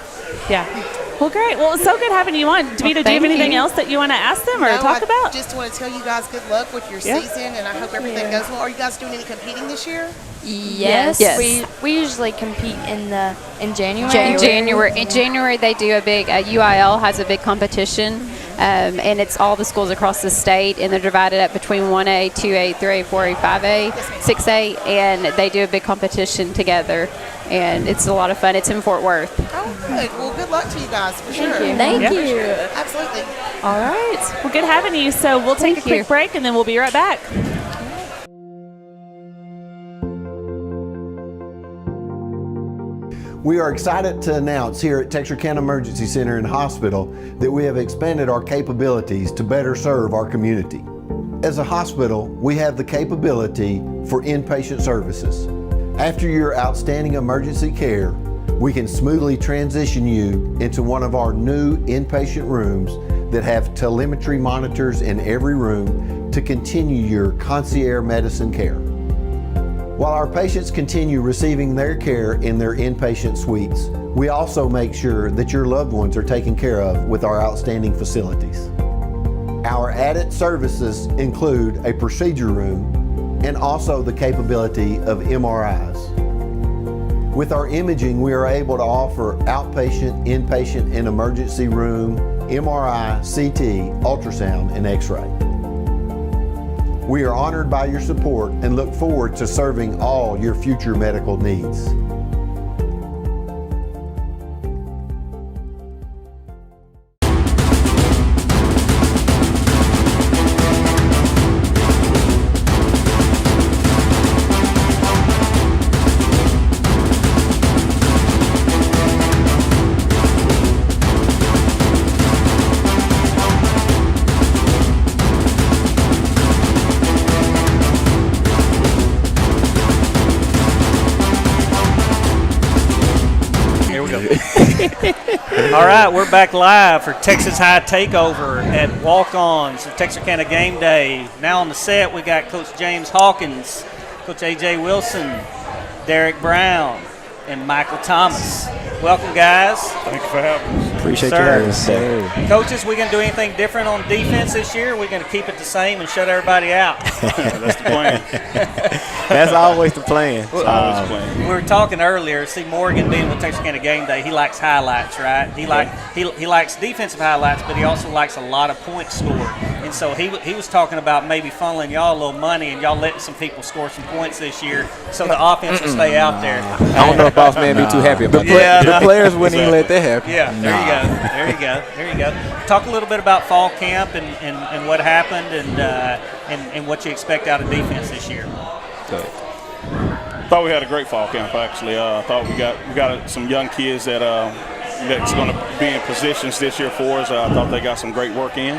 Yeah. Well, great. Well, it's so good having you on. Davita, do you have anything else that you want to ask them or talk about? I just want to tell you guys good luck with your season, and I hope everything goes well. Are you guys doing any competing this year? Yes. We usually compete in January. In January, they do a big UIL has a big competition, and it's all the schools across the state, and they're divided up between 1A, 2A, 3A, 4A, 5A, 6A, and they do a big competition together, and it's a lot of fun. It's in Fort Worth. Oh, good. Well, good luck to you guys for sure. Thank you. Absolutely. All right. Well, good having you. So we'll take a quick break, and then we'll be right back. We are excited to announce here at Texarkana Emergency Center and Hospital that we have expanded our capabilities to better serve our community. As a hospital, we have the capability for inpatient services. After your outstanding emergency care, we can smoothly transition you into one of our new inpatient rooms that have telemetry monitors in every room to continue your concierge medicine care. While our patients continue receiving their care in their inpatient suites, we also make sure that your loved ones are taken care of with our outstanding facilities. Our added services include a procedure room and also the capability of MRIs. With our imaging, we are able to offer outpatient, inpatient, and emergency room, MRI, CT, ultrasound, and X-ray. We are honored by your support and look forward to serving all your future medical needs. All right, we're back live for Texas High Takeover at Walk-Ons of Texarkana Game Day. Now on the set, we got Coach James Hawkins, Coach A.J. Wilson, Derek Brown, and Michael Thomas. Welcome, guys. Thank you for having us. Appreciate you having us. Coaches, we going to do anything different on defense this year? We're going to keep it the same and shut everybody out. That's the plan. That's always the plan. We were talking earlier. See, Morgan being with Texarkana Game Day, he likes highlights, right? He likes defensive highlights, but he also likes a lot of points scored. And so he was talking about maybe funneling y'all a little money and y'all letting some people score some points this year so the offense will stay out there. I don't know if Boss Man be too happy about that. The players wouldn't even let that happen. Yeah, there you go. Talk a little bit about fall camp and what happened and what you expect out of defense this year. Thought we had a great fall camp, actually. I thought we got some young kids that's going to be in positions this year for us. I thought they got some great work in.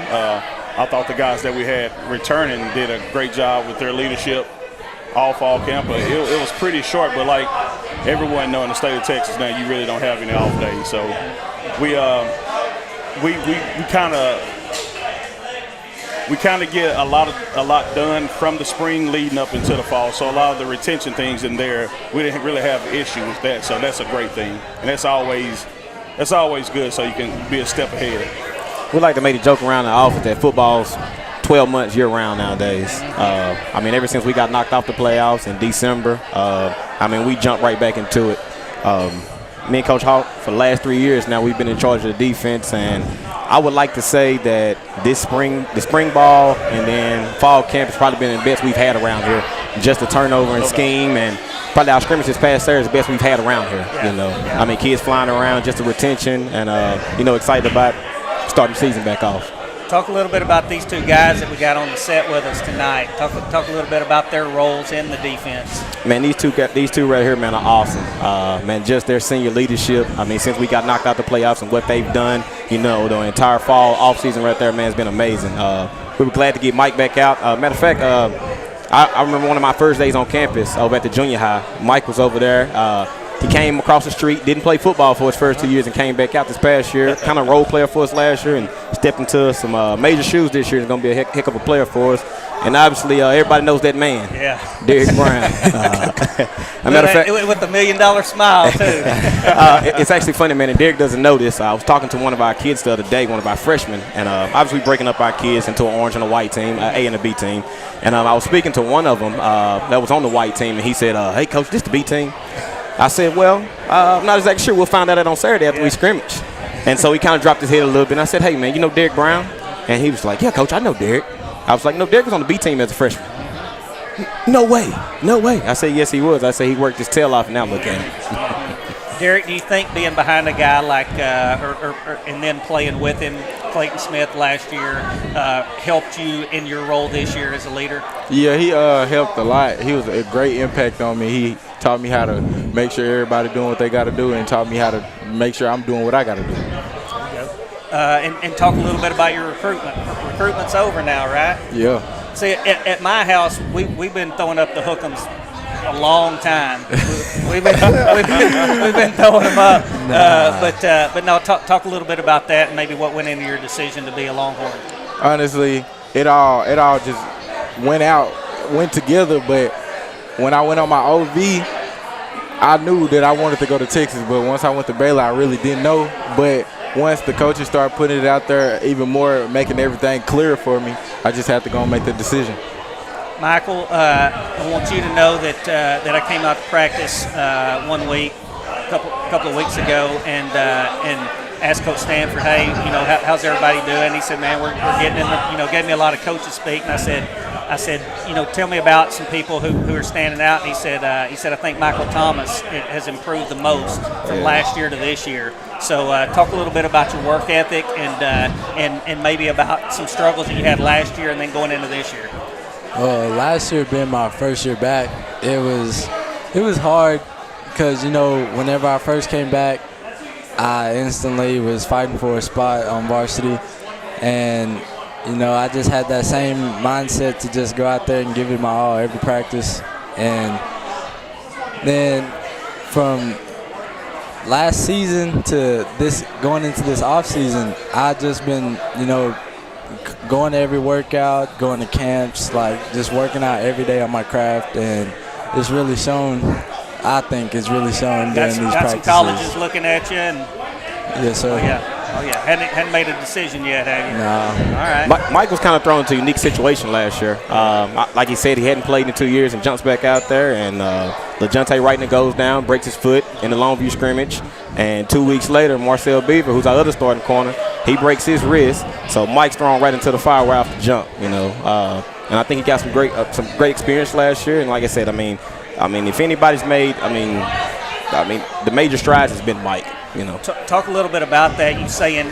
I thought the guys that we had returning did a great job with their leadership all fall camp. But it was pretty short, but like everyone knows in the state of Texas now, you really don't have any off days. So we kind of get a lot done from the spring leading up into the fall. So a lot of the retention things in there, we didn't really have an issue with that. So that's a great thing, and that's always good. So you can be a step ahead. We like to make a joke around the office that football's 12 months year-round nowadays. Ever since we got knocked off the playoffs in December, we jumped right back into it. Me and Coach Hawk, for the last 3 years now, we've been in charge of the defense, and I would like to say that the spring ball and then fall camp has probably been the best we've had around here. Just the turnover and scheme, and probably our scrimmage this past Saturday is the best we've had around here. Kids flying around, just the retention, and excited about starting the season back off. Talk a little bit about these two guys that we got on the set with us tonight. Talk a little bit about their roles in the defense. Man, these two right here, man, are awesome. Just their senior leadership. Since we got knocked out the playoffs and what they've done, the entire fall offseason right there, man, has been amazing. We were glad to get Mike back out. Matter of fact, I remember one of my first days on campus over at the junior high. Mike was over there. He came across the street, didn't play football for his first 2 years, and came back out this past year. Kind of role player for us last year and stepped into some major shoes this year. He's going to be a heck of a player for us. And obviously, everybody knows that man, Derek Brown. Matter of fact, with the $1 million smile, too. It's actually funny, man, and Derek doesn't know this. I was talking to one of our kids the other day, one of our freshmen, and obviously breaking up our kids into an orange and a white team, an A and a B team. And I was speaking to one of them that was on the white team, and he said, hey, Coach, this the B team? I said, well, I'm not exactly sure. We'll find out on Saturday after we scrimmage. And so he kind of dropped his head a little bit. And I said, hey, man, you know Derek Brown? And he was like, yeah, Coach, I know Derek. I was like, no, Derek was on the B team as a freshman. No way. I said, yes, he was. I said, he worked his tail off, and now look at him. Derek, do you think being behind a guy like and then playing with him, Clayton Smith last year, helped you in your role this year as a leader? Yeah, he helped a lot. He was a great impact on me. He taught me how to make sure everybody doing what they got to do, and taught me how to make sure I'm doing what I got to do. And talk a little bit about your recruitment. Recruitment's over now, right? Yeah. See, at my house, we've been throwing up the hook'ems a long time. We've been throwing them up. But no, talk a little bit about that and maybe what went into your decision to be a Longhorn. Honestly, it all just went together. But when I went on my OV, I knew that I wanted to go to Texas. But once I went to Baylor, I really didn't know. But once the coaches started putting it out there even more, making everything clear for me, I just had to go and make the decision. Michael, I want you to know that I came out to practice 1 week, a couple of weeks ago, and asked Coach Stanford, hey, how's everybody doing? He said, man, we're getting in. Gave me a lot of coaches speak, and I said, tell me about some people who are standing out. And he said, I think Michael Thomas has improved the most from last year to this year. So talk a little bit about your work ethic and maybe about some struggles that you had last year and then going into this year. Last year being my first year back, it was hard because, whenever I first came back, I instantly was fighting for a spot on varsity. And, I just had that same mindset to just go out there and give it my all every practice. And then from last season to this, going into this off season, I just been, going to every workout, going to camps, like just working out every day on my craft, and it's really shown. I think it's really shown during these practices. Got some colleges looking at you, and yes, sir. Oh yeah. Hadn't made a decision yet, have you? No. All right. Mike was kind of thrown into a unique situation last year. Like he said, he hadn't played in 2 years and jumps back out there, and LeJontay Wrighton goes down, breaks his foot in the Longview scrimmage, and 2 weeks later, Marcel Beaver, who's our other starting corner, he breaks his wrist. So Mike's thrown right into the fire right off the jump, And I think he got some great experience last year. And like I said, I mean, if anybody's made, the major strides has been Mike. Talk a little bit about that. You saying,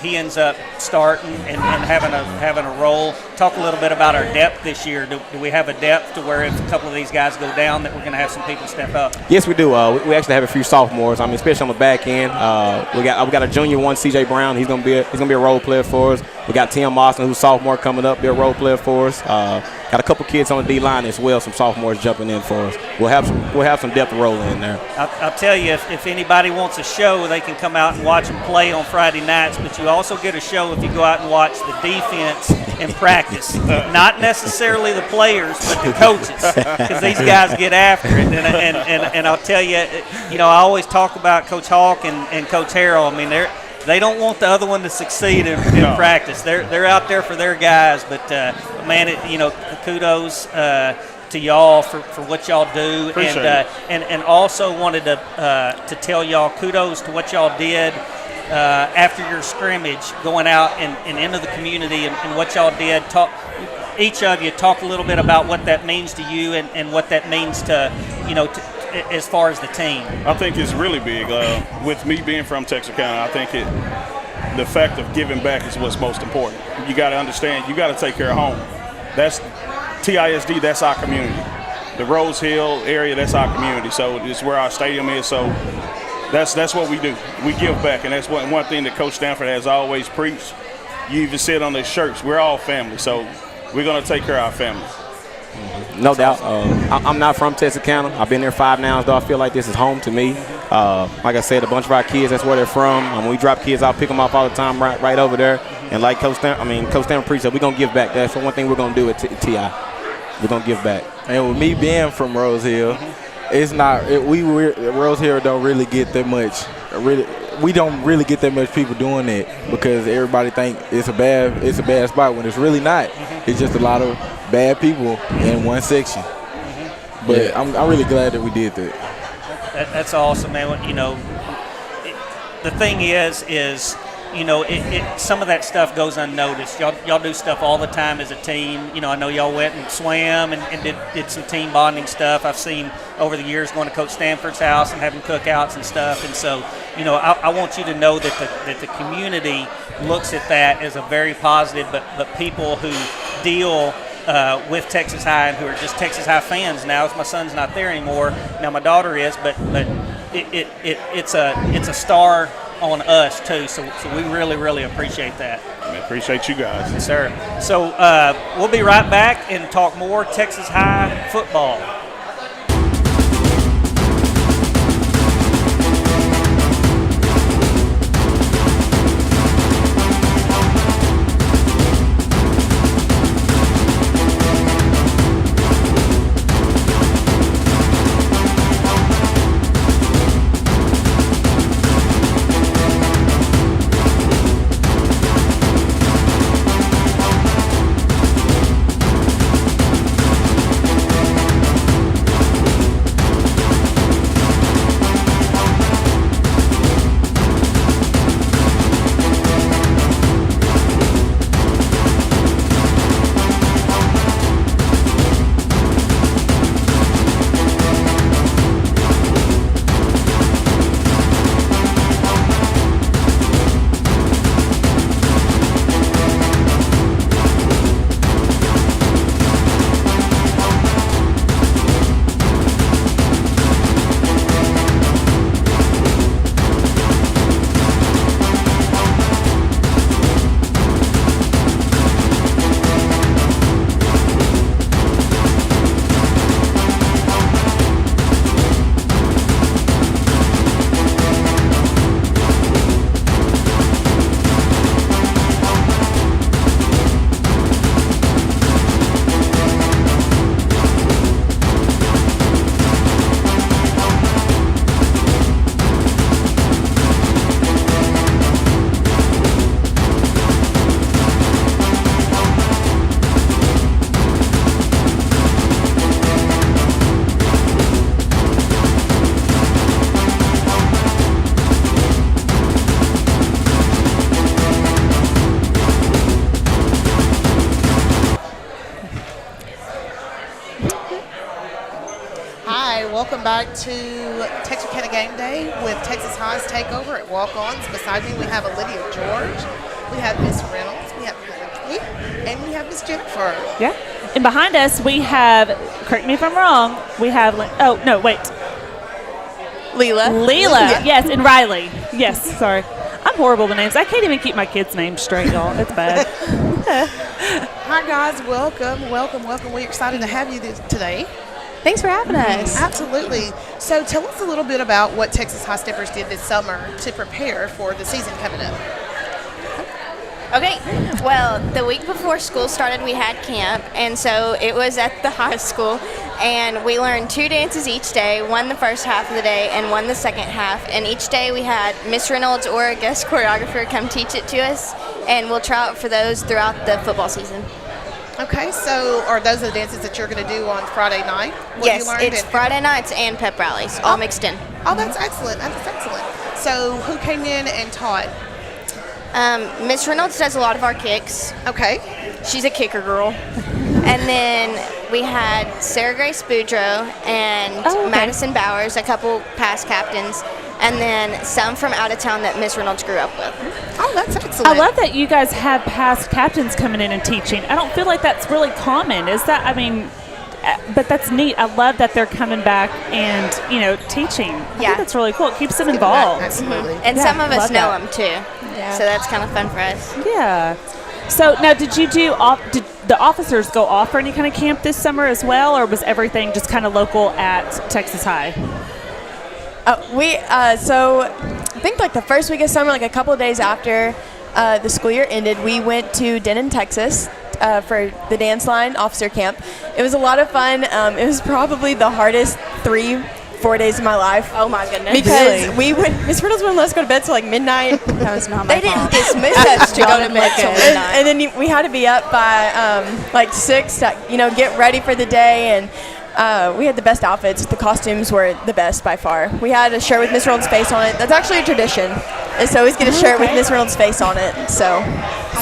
he ends up starting and having a role. Talk a little bit about our depth this year. Do we have a depth to where if a couple of these guys go down that we're going to have some people step up? Yes, we do. We actually have a few sophomores. Especially on the back end. We got a junior one, C.J. Brown. He's going to be a role player for us. We got Tim Austin, who's sophomore, coming up, be a role player for us. Got a couple kids on the D-line as well, some sophomores jumping in for us. We'll have some depth to roll in there. I'll tell you, if anybody wants a show, they can come out and watch them play on Friday nights, but you also get a show if you go out and watch the defense in practice. Not necessarily the players, but the coaches, because these guys get after it. And I'll tell you, I always talk about Coach Hawk and Coach Harrell. They don't want the other one to succeed in practice. They're out there for their guys, but kudos to y'all for what y'all do, and also wanted to tell y'all kudos to what y'all did after your scrimmage, going out and into the community and what y'all did. Each of you talk a little bit about what that means to you and what that means to as far as the team. I think it's really big. With me being from Texarkana, I think the fact of giving back is what's most important. You got to understand, you got to take care of home. That's TISD, that's our community. The Rose Hill area, that's our community. So it's where our stadium is. So that's what we do. We give back, and that's one thing that Coach Stanford has always preached. You even said on the shirts, we're all family. So we're going to take care of our family. No doubt. I'm not from Texarkana. I've been there 5 now, though I feel like this is home to me. Like I said, a bunch of our kids, that's where they're from. When we drop kids, I'll pick them off all the time right over there. And like Coach Stanford preached, we're going to give back. That's one thing we're going to do at TI. We're going to give back. And with me being from Rose Hill, it's not Rose Hill don't really get that much. We don't really get that much people doing it because everybody think it's a bad spot when it's really not. It's just a lot of bad people in one section. But I'm really glad that we did that. That's awesome, man. The thing is some of that stuff goes unnoticed. Y'all do stuff all the time as a team. I know y'all went and swam and did some team bonding stuff. I've seen over the years going to Coach Stanford's house and having cookouts and stuff. And so, I want you to know that the community looks at that as a very positive, but people who deal with Texas High and who are just Texas High fans now. My son's not there anymore. Now my daughter is, but it's a star on us too. So we really appreciate that. I appreciate you guys. Yes, sir. So we'll be right back and talk more Texas High football. welcome back to Texarkana Game Day with Texas High's Takeover at Walk-Ons. Beside me, we have Lydia George, we have Miss Reynolds, we have Kate, and we have Miss Jennifer. Yeah. And behind us, we have, correct me if I'm wrong, we have, Leela. Yeah. Yes, and Riley. Yes, sorry. I'm horrible with names. I can't even keep my kids' names straight, y'all. It's bad. Hi, guys. Welcome. We're excited to have you today. Thanks for having us. Absolutely. So tell us a little bit about what Texas High Steppers did this summer to prepare for the season coming up. Okay, well, the week before school started, we had camp, and so it was at the high school, and we learned 2 dances each day, one the first half of the day and one the second half, and each day we had Miss Reynolds or a guest choreographer come teach it to us, and we'll try out for those throughout the football season. Okay, so are those the dances that you're going to do on Friday night? Yes, it's Friday nights and pep rallies, all mixed in. Oh, that's excellent. That's excellent. So who came in and taught? Miss Reynolds does a lot of our kicks. Okay. She's a kicker girl. And then we had Sarah Grace Boudreaux and Madison Bowers, a couple past captains, and then some from out of town that Miss Reynolds grew up with. Oh, that's excellent. I love that you guys have past captains coming in and teaching. I don't feel like that's really common. Is that, but that's neat. I love that they're coming back and, teaching. I think that's really cool. It keeps them involved. Absolutely. And some of us know them too. Yeah. So that's kind of fun for us. Yeah. So now, did the officers go off for any kind of camp this summer as well, or was everything just kind of local at Texas High? So I think like the first week of summer, like a couple of days after the school year ended, we went to Denton, Texas for the dance line officer camp. It was a lot of fun. It was probably the hardest 3-4 days of my life. Oh my goodness. Because Miss Reynolds wouldn't let us go to bed till like midnight. That was not my fault. They didn't dismiss us to go to bed till midnight. And then we had to be up by like 6 to, get ready for the day. And we had the best outfits. The costumes were the best by far. We had a shirt with Miss Reynolds' face on it. That's actually a tradition. Is to always get a shirt with Miss Reynolds' face on it. So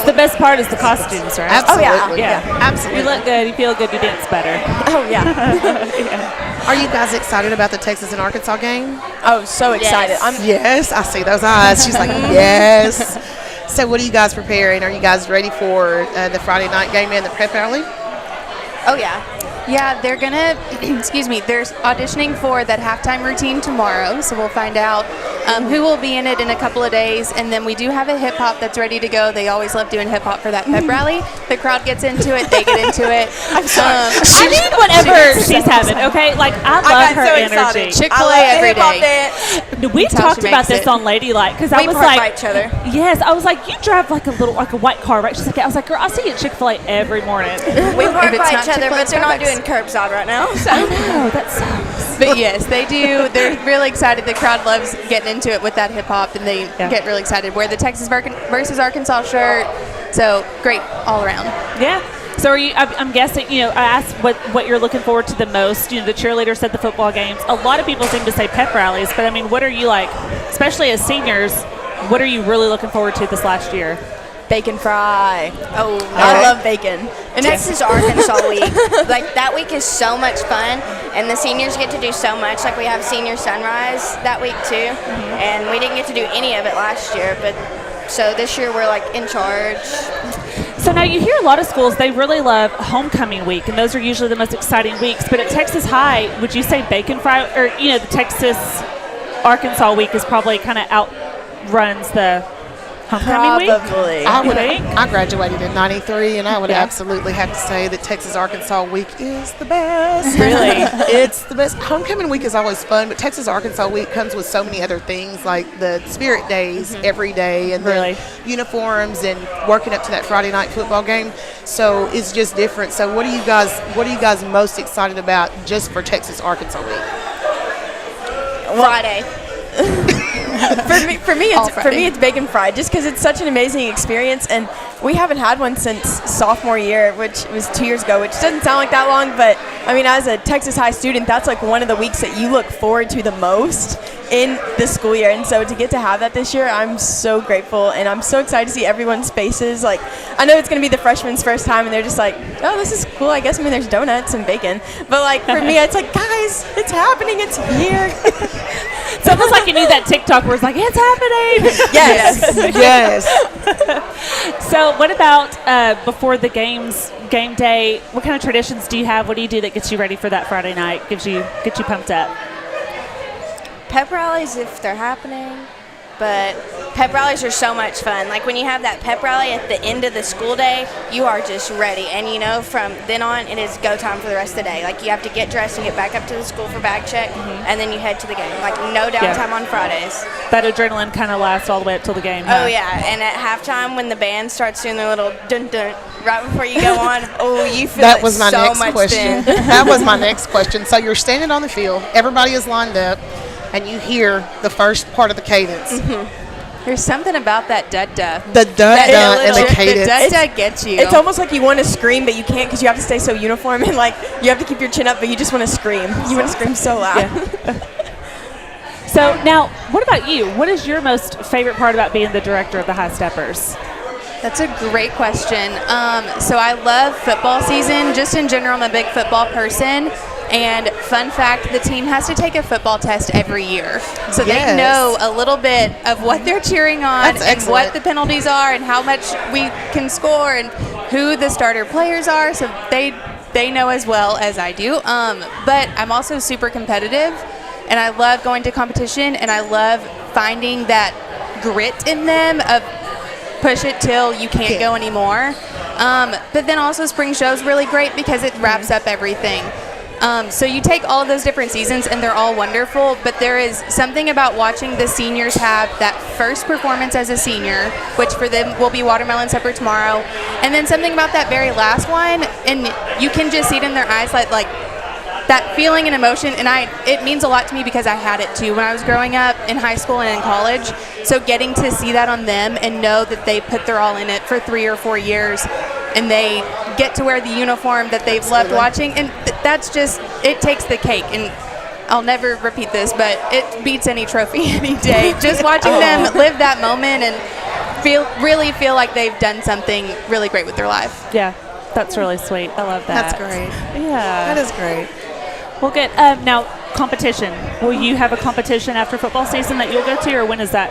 the best part is the costumes, right? Absolutely. Oh, yeah. Absolutely. You look good. You feel good. You dance better. Oh, yeah. Are you guys excited about the Texas and Arkansas game? Oh, so excited. Yes, I see those eyes. She's like, yes. So what are you guys preparing? Are you guys ready for the Friday night game and the prep rally? Oh, yeah. Yeah, they're going to, they're auditioning for that halftime routine tomorrow, so we'll find out who will be in it in a couple of days. And then we do have a hip-hop that's ready to go. They always love doing hip-hop for that pep rally. The crowd gets into it. They get into it. I'm sorry. I need whatever she's having, okay? Like, I love her energy. Chick-fil-A every day. We've talked about this on Ladylike, because I was park by each other. Yes, I was like, you drive like a white car, right? She's like, I was like, girl, I see you at Chick-fil-A every morning. We park by each other, but they're not doing curbside right now. So. I know, that sucks. But yes, they do. They're really excited. The crowd loves getting into it with that hip hop, and they get really excited. Wear the Texas versus Arkansas shirt. So great all around. Yeah. So are you? I'm guessing. I asked what you're looking forward to the most. The cheerleaders said the football games. A lot of people seem to say pep rallies, but what are you like, especially as seniors? What are you really looking forward to this last year? Bacon fry. Oh, I love bacon. And Texas Arkansas week, like that week is so much fun, and the seniors get to do so much. Like we have senior sunrise that week too, and we didn't get to do any of it last year, but so this year we're like in charge. So now you hear a lot of schools, they really love homecoming week, and those are usually the most exciting weeks. But at Texas High, would you say bacon fry, or the Texas Arkansas week is probably kind of outruns the homecoming week? I graduated in '93, and I would absolutely have to say that Texas Arkansas week is the best. Really? It's the best. Homecoming week is always fun, but Texas Arkansas week comes with so many other things, like the spirit days every day, and the uniforms, and working up to that Friday night football game. So it's just different. So what are you guys most excited about just for Texas Arkansas week? Friday. For me, it's bacon fried, just because it's such an amazing experience, and we haven't had one since sophomore year, which was 2 years ago, which doesn't sound like that long, but as a Texas High student, that's like one of the weeks that you look forward to the most. in the school year. And so to get to have that this year, I'm so grateful, and I'm so excited to see everyone's faces. Like, I know it's going to be the freshmen's first time, and they're just like, oh, this is cool. I guess, I mean, there's donuts and bacon. But, like, for me, it's like, guys, it's happening. It's here. It's almost like you need that TikTok where it's like, it's happening. Yes. Yes. So what about before the game day, what kind of traditions do you have? What do you do that gets you ready for that Friday night, gets you pumped up? Pep rallies if they're happening, but pep rallies are so much fun. Like when you have that pep rally at the end of the school day, you are just ready. And you know, from then on, it is go time for the rest of the day. Like you have to get dressed and get back up to the school for bag check, and then you head to the game. Like no downtime on Fridays. That adrenaline kind of lasts all the way up till the game. Huh? Oh yeah, and at halftime when the band starts doing their little dun dun right before you go on, oh, you feel that it was my so next much question. then. That was my next question. So you're standing on the field, everybody is lined up, and you hear the first part of the cadence. There's something about that dud-duh. The dud-duh and the cadence. The dud-duh gets you. It's almost like you want to scream, but you can't because you have to stay so uniform, and like you have to keep your chin up, but you just want to scream. You want to scream so loud. Yeah. So now, what about you? What is your most favorite part about being the director of the High Steppers? That's a great question. So I love football season. Just in general, I'm a big football person. And fun fact, the team has to take a football test every year. So they know a little bit of what they're cheering on and what the penalties are and how much we can score and who the starter players are. So they know as well as I do. But I'm also super competitive, and I love going to competition, and I love finding that grit in them of push it till you can't go anymore. But then also spring show is really great because it wraps up everything. So you take all of those different seasons and they're all wonderful, but there is something about watching the seniors have that first performance as a senior, which for them will be Watermelon Supper tomorrow, and then something about that very last one, and you can just see it in their eyes, like that feeling and emotion, and it means a lot to me because I had it too when I was growing up in high school and in college. So getting to see that on them and know that they put their all in it for 3 or 4 years, and they get to wear the uniform that they've loved watching, and that's just, it takes the cake. And I'll never repeat this, but it beats any trophy any day. Just watching them live that moment and really feel like they've done something really great with their life. Yeah, that's really sweet. I love that. That's great. Yeah. That is great. Well, good. Now, competition. Will you have a competition after football season that you'll go to, or when is that?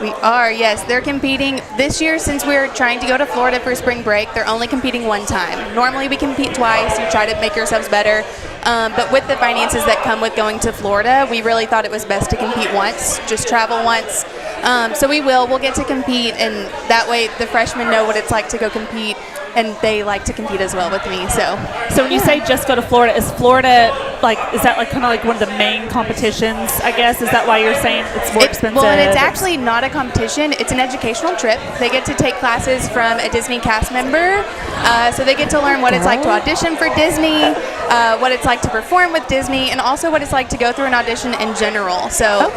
We are, yes. They're competing this year. Since we're trying to go to Florida for spring break, they're only competing one time. Normally we compete twice. You try to make yourselves better. But with the finances that come with going to Florida, we really thought it was best to compete once, just travel once. So we'll get to compete, and that way the freshmen know what it's like to go compete, and they like to compete as well with me. So when you say just go to Florida, is that kind of like one of the main competitions, I guess? Is that why you're saying it's more expensive? Well, and it's actually not a competition. It's an educational trip. They get to take classes from a Disney cast member. So they get to learn what it's like to audition for Disney, what it's like to perform with Disney, and also what it's like to go through an audition in general. So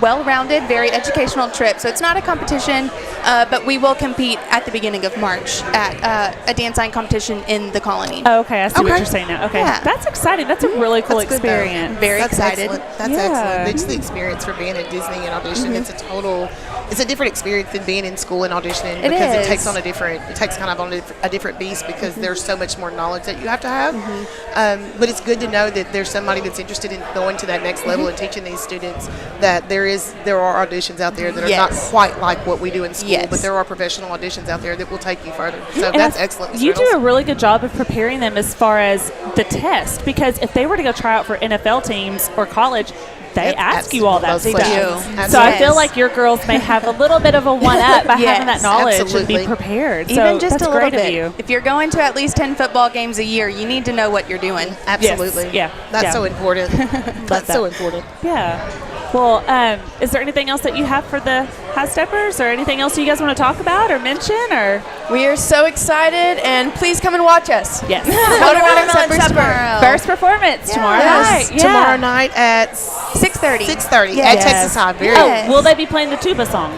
well-rounded, very educational trip. So it's not a competition, but we will compete at the beginning of March at a dance sign competition in the Colony. Oh, okay, I see what you're saying now. Okay, that's exciting. That's a really cool experience. Very excited. Excellent. That's excellent. It's the experience for being at Disney and audition. It's a different experience than being in school and auditioning because it takes kind of on a different beast because there's so much more knowledge that you have to have. But it's good to know that there's somebody that's interested in going to that next level and teaching these students that there are auditions out there that are not quite like what we do in school, but there are professional auditions out there that will take you further. So And that's excellent. You do a really good job of preparing them as far as the test, because if they were to go try out for NFL teams or college, they ask you all that stuff. So I feel like your girls may have a little bit of a one-up by having that knowledge and be prepared. Even so just that's a little great of bit. you. If you're going to at least 10 football games a year, you need to know what you're doing. Absolutely. Yes. That's so important. That's so important. Yeah. Well, is there anything else that you have for the High Steppers, or anything else you guys want to talk about or mention? Or we are so excited, and please come and watch us. Yes. Watermelon Supper. First performance tomorrow night. Yeah. Tomorrow night at 6:30. 6:30 at Texas High. Will they be playing the tuba song?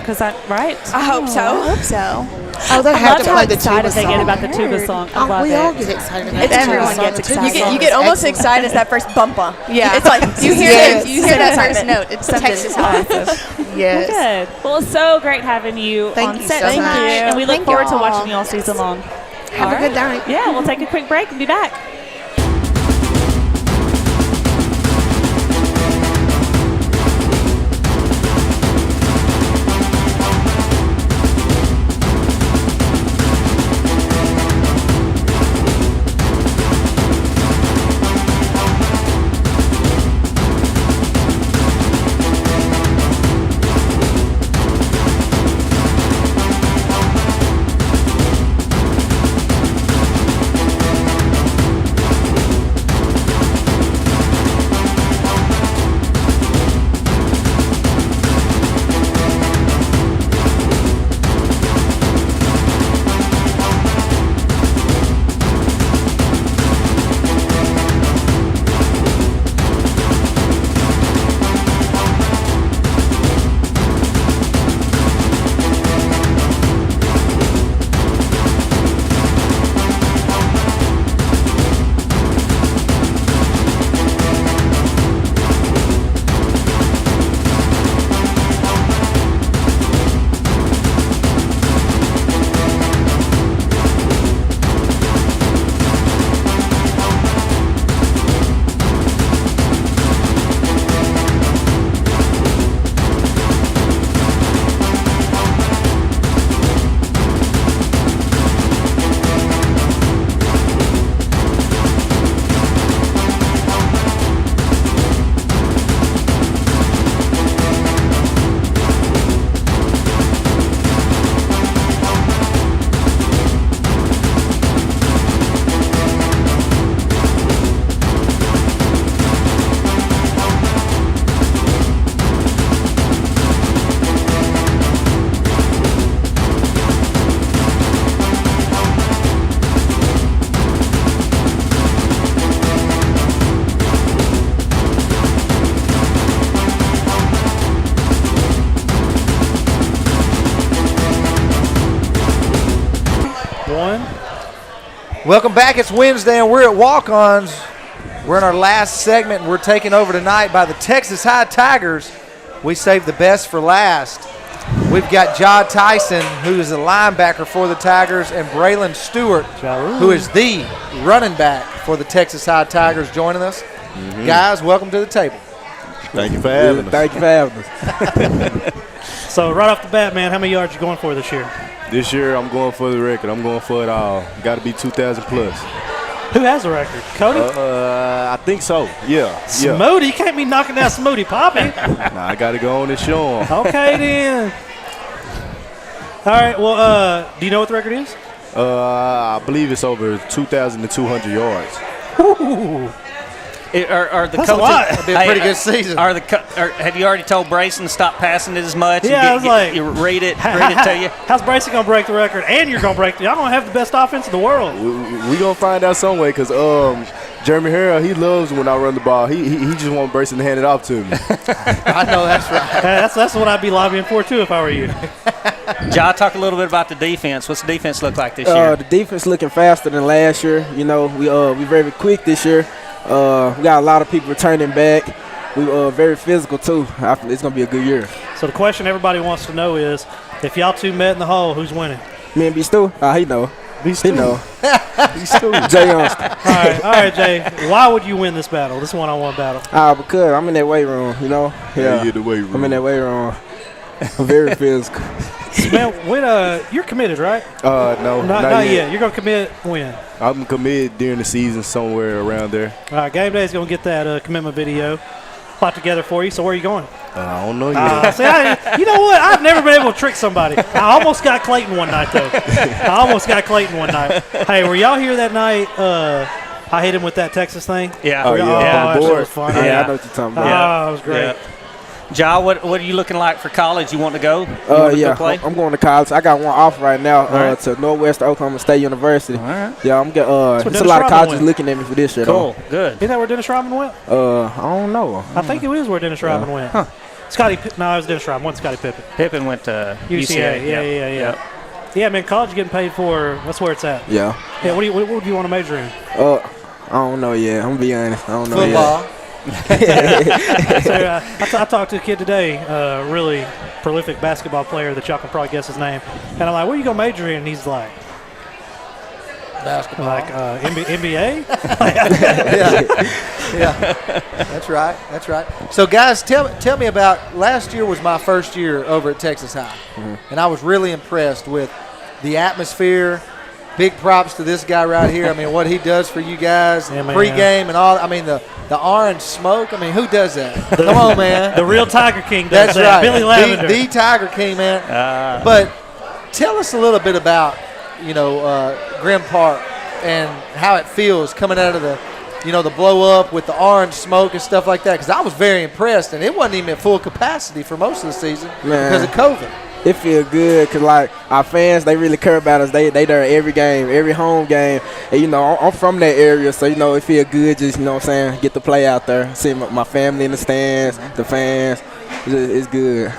Right? I hope so. I hope so. Oh, they I have love to how play the excited tuba they get song. about the tuba song. I love we it. all get excited about It's the everyone tuba song. gets It's excited. excellent. You get almost Excellent. excited as that first bumper. Yeah. It's like you hear Yes. that You hear that first excitement. note. It's something. Texas high. Yes. Well, good. Well, it's so great having you Thank on you set so tonight, much. and we look Thank forward to y'all. watching you all season long. Have All a good night. Yeah, we'll take a quick break and be back. Welcome back. It's Wednesday, and we're at Walk-Ons. We're in our last segment, and we're taken over tonight by the Texas High Tigers. We saved the best for last. We've got Ja Tyson, who is a linebacker for the Tigers, and Braylon Stewart, who is the running back for the Texas High Tigers, joining us. Guys, welcome to the table. Thank you for having us. Thank you for having us. So right off the bat, man, how many yards you going for this year? This year, I'm going for the record. I'm going for it all. Got to be 2,000 plus. Who has the record? Cody? I think so. Yeah. Smoothie? You can't be knocking down Smoothie Poppy. Nah, I got to go on and show him. Okay, then. All right, well, do you know what the record is? I believe it's over 2,200 yards. Ooh. Are the That's coaches? a lot. That'd be a pretty good season. Have you already told Brayson to stop passing it as much? Yeah, I was like, you read it to you. How's Brayson gonna break the record? And you're gonna break. Y'all gonna have the best offense in the world. We gonna find out some way, because Jeremy Harrell, he loves when I run the ball. He just want Brayson to hand it off to me. I know that's right. That's what I'd be lobbying for too if I were you. Ja, talk a little bit about the defense. What's the defense look like this year? The defense looking faster than last year. You know, we very quick this year. We got a lot of people returning back. We very physical too. It's gonna be a good year. So the question everybody wants to know is, if y'all two met in the hole, who's winning? Me and B Stu? He know. B Stu. He know. B Stu. Jay Youngster. All right, Jay. Why would you win this battle? This one-on-one battle? Because I'm in that weight room. You know. Yeah, you're the weight room. I'm in that weight room. I'm very physical. Man, you're committed, right? No, not yet. You're gonna commit when? I'm committed during the season, somewhere around there. All right, Gameday is gonna get that commitment video put together for you. So where are you going? I don't know yet. You know what? I've never been able to trick somebody. I almost got Clayton one night, though. Hey, were y'all here that night? I hit him with that Texas thing. Yeah. Oh, yeah. That shit was fun. Yeah, I know what you're talking about. Oh, it was great. Yeah. Ja, what are you looking like for college? You want to go? Yeah, play? I'm going to college. I got one off right now right. to Northwest Oklahoma State University. All right. Yeah, I'm getting. There's a Dennis lot of Rodman colleges went. looking at me for this year. Cool, good. Isn't that where Dennis Rodman went? I don't know. I think it is where Dennis Rodman went. Huh. No, it was Dennis Rodman. Wasn't Scottie Pippen. Pippen went to UCA. Yeah. Yeah, man, college getting paid for, that's where it's at. Yeah. Yeah, what do you want to major in? I don't know yet. I'm going to be honest. I don't know Football. So, I talked to a kid today, really prolific basketball player that y'all can probably guess his name. And I'm like, what are you going to major in? And he's like, basketball. Like NBA? Yeah. That's right. That's right. So, guys, tell me about last year was my first year over at Texas High. And I was really impressed with the atmosphere. Big props to this guy right here. I mean, what he does for you guys, pregame and all. I mean, the orange smoke. I mean, who does that? Come on, man. The real Tiger King does That's that. right. Billy Lavender. The Tiger King, man. But tell us a little bit about, Grim Park and how it feels coming out of the, the blow up with the orange smoke and stuff like that. Because I was very impressed, and it wasn't even at full capacity for most of the season because of COVID. It feel good because, like, our fans, they really care about us. They there every game, every home game. And, I'm from that area, so, it feel good just, what I'm saying, get to play out there, see my family in the stands, the fans. It's good.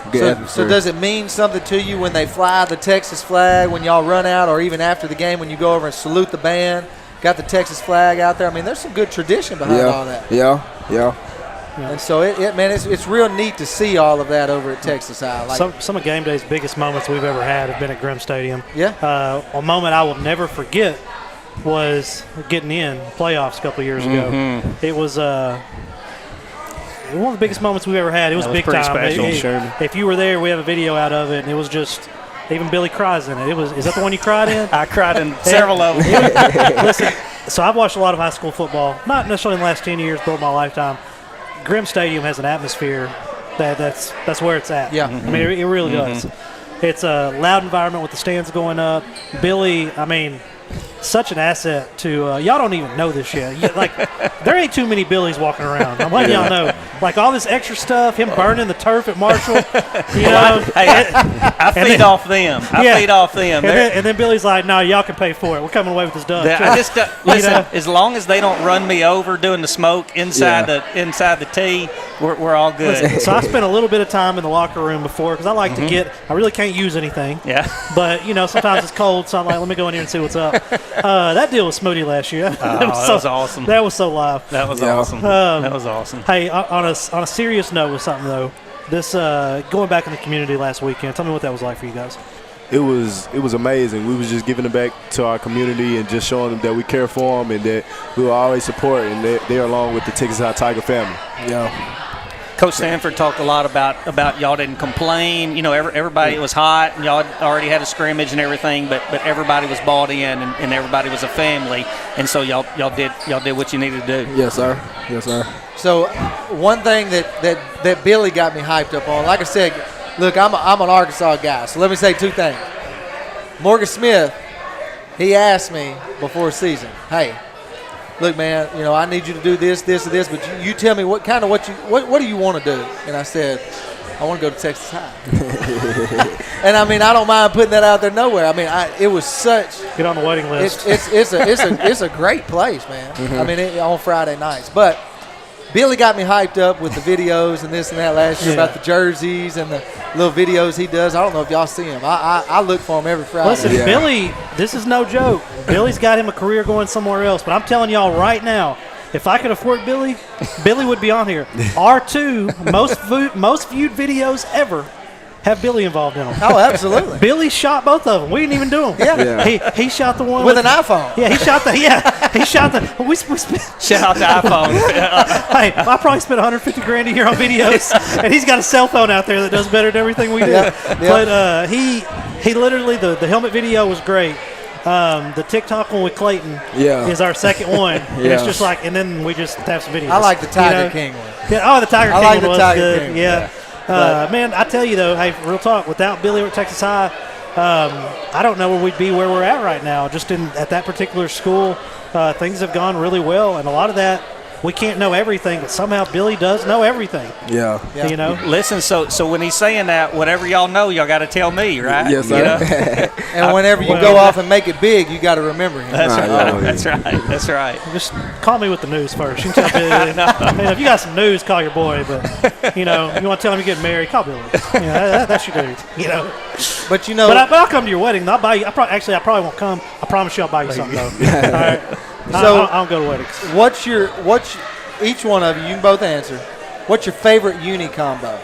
So does it mean something to you when they fly the Texas flag, when y'all run out, or even after the game when you go over and salute the band, got the Texas flag out there? I mean, there's some good tradition behind all that. Yeah. And so, it's real neat to see all of that over at Texas High. Like Some of Game Day's biggest moments we've ever had have been at Grimm Stadium. Yeah. A moment I will never forget was getting in playoffs a couple of years ago. It was one of the biggest moments we've ever had. It was big time. Special. If you were there, we have a video out of it, and it was just even Billy cries in it. Is that the one you cried in? I cried in several of them. Listen, so I've watched a lot of high school football, not necessarily in the last 10 years, but my lifetime. Grimm Stadium has an atmosphere that's where it's at. Yeah. I mean, it really does. It's a loud environment with the stands going up. Billy, I mean, such an asset to y'all don't even know this yet. There ain't too many Billies walking around. I'm letting y'all know. Like all this extra stuff, him burning the turf at Marshall. I feed off them. I feed off them. And then Billy's like, "No, y'all can pay for it. We're coming away with this done." I just listen. As long as they don't run me over doing the smoke inside the tee, we're all good. Listen, so I spent a little bit of time in the locker room before because I like to get. I really can't use anything. Yeah. But sometimes it's cold, so I'm like, let me go in here and see what's up. That deal was Smoody last year. That was awesome. That was so live. That was awesome. That was awesome. Hey, on a serious note with something though, this going back in the community last weekend. Tell me what that was like for you guys. It was amazing. We was just giving it back to our community and just showing them that we care for them and that we will always support, and they're along with the Texas High Tiger family. Yeah. Coach Stanford talked a lot about y'all didn't complain. Everybody, it was hot, and y'all already had a scrimmage and everything, but everybody was bought in, and everybody was a family, and so y'all did what you needed to do. Yes, sir. So, one thing that Billy got me hyped up on, like I said, look, I'm an Arkansas guy, so let me say two things. Morgan Smith, he asked me before season, hey, look, man, I need you to do this, this, and this, but you tell me what do you want to do? And I said, I want to go to Texas High. And I mean, I don't mind putting that out there nowhere. I mean, it was such. Get on the waiting list. It's a great place, man. I mean, on Friday nights, but Billy got me hyped up with the videos and this and that last year about the jerseys and the little videos he does. I don't know if y'all see him. I look for him every Friday. Listen, Billy, this is no joke. Billy's got him a career going somewhere else. But I'm telling y'all right now, if I could afford Billy, Billy would be on here. Our two most viewed videos ever have Billy involved in them. Oh, absolutely. Billy shot both of them. We didn't even do them. Yeah. He shot the one with an iPhone. Yeah, he shot the. Shout out to iPhone. Hey, I probably spent $150,000 a year on videos, and he's got a cell phone out there that does better than everything we do. Yeah. But he literally the helmet video was great. The TikTok one with Clayton is our second one. And it's just like, and then we just have some videos. I like the Tiger King one. Yeah, the Tiger King like one the was Tiger good. King. Yeah. Man, I tell you though, hey, real talk, without Billy at Texas High, I don't know where we'd be where we're at right now. Just at that particular school, things have gone really well, and a lot of that we can't know everything, but somehow Billy does know everything. Yeah. You know? Listen, so when he's saying that, whatever y'all know, y'all got to tell me, right? Yes, sir. You know? And whenever you go off and make it big, you got to remember him. That's right. That's right. That's right. Just call me with the news first. You can tell Billy. If you got some news, call your boy. But you know, you want to tell him you're getting married, call Billy. That's your dude. You know. But you know. But I'll come to your wedding. I'll buy you. I probably won't come. I promise you, I'll buy you something though. All right. So I don't go to weddings. What's each one of you? You can both answer. What's your favorite uni combo?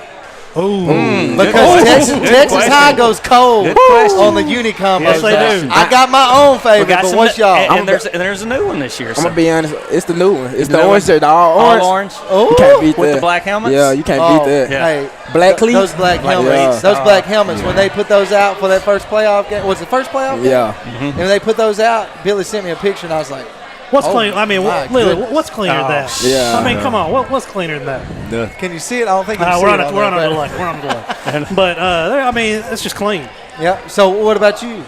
Ooh. Because Texas High goes cold on the uni combo. Yes, they do. I got my own favorite, but what's y'all? And there's a new one this year. I'm gonna be honest. It's the new one. It's the new orange shirt, the all orange. Oh, you can't beat with that. the black helmets. Yeah, you can't beat that. Yeah. Hey, black cleats. Those black helmets. Those black helmets. When they put those out for that first playoff game, was it first playoff game? Yeah. And when they put those out, Billy sent me a picture, and I was like, What's clean? I mean, Lily, what's cleaner than that? Yeah. I mean, come on. What's cleaner than that? Yeah. Can you see it? I don't think you can see we're on it. We're on a delay. We're on a delay. But I mean, it's just clean. Yeah. So what about you?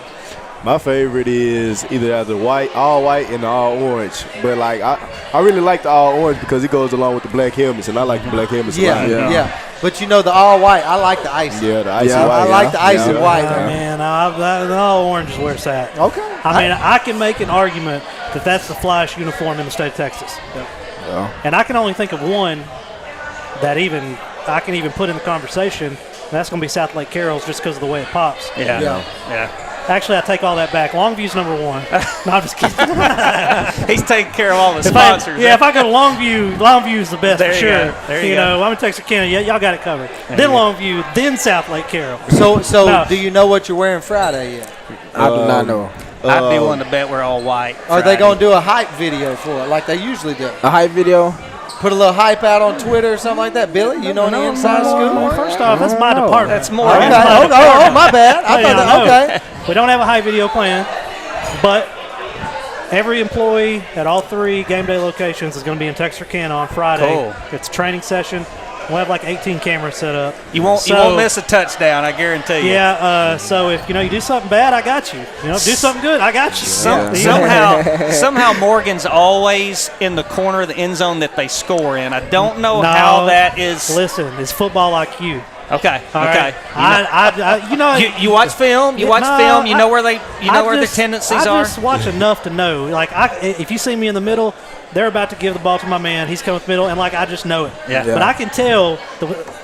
My favorite is either all white and the all orange. But like I really like the all orange because it goes along with the black helmets, and I like the black helmets a lot. Yeah. But you know the all white, I like the icy. Yeah, the icy white. I like the icy white. Man, the all orange is where it's at. Okay. I mean, I can make an argument that that's the flyest uniform in the state of Texas. Yeah. And I can only think of one that I can even put in the conversation. And that's going to be South Lake Carroll's just because of the way it pops. Yeah. Actually, I take all that back. Longview's number one. No, I'm just kidding. He's taking care of all the sponsors. If I go to Longview's the best for sure. There you go. I'm in Texarkana. Y'all got it covered. Then Longview, then South Lake Carroll. So do you know what you're wearing Friday yet? I do not know. I'd be willing to bet we're all white. Are they going to do a hype video for it like they usually do? A hype video? Put a little hype out on Twitter or something like that. Billy, you know any inside scoop? Well, first off, that's my department. That's more. Okay. Oh, my bad. I thought that, okay. We don't have a hype video plan, but every employee at all 3 game day locations is going to be in Texarkana on Friday. Cool. It's a training session. We'll have like 18 cameras set up. You won't miss a touchdown, I guarantee you. Yeah. So if you do something bad, I got you. Do something good, I got you. Somehow Morgan's always in the corner of the end zone that they score in. I don't know how that is. Listen, it's football IQ. Okay. All okay. Right. You watch film. You watch film. You know where they. You know where their tendencies are. I just watch enough to know. Like, if you see me in the middle, they're about to give the ball to my man. He's coming to the middle, and I just know it. Yeah. But I can tell.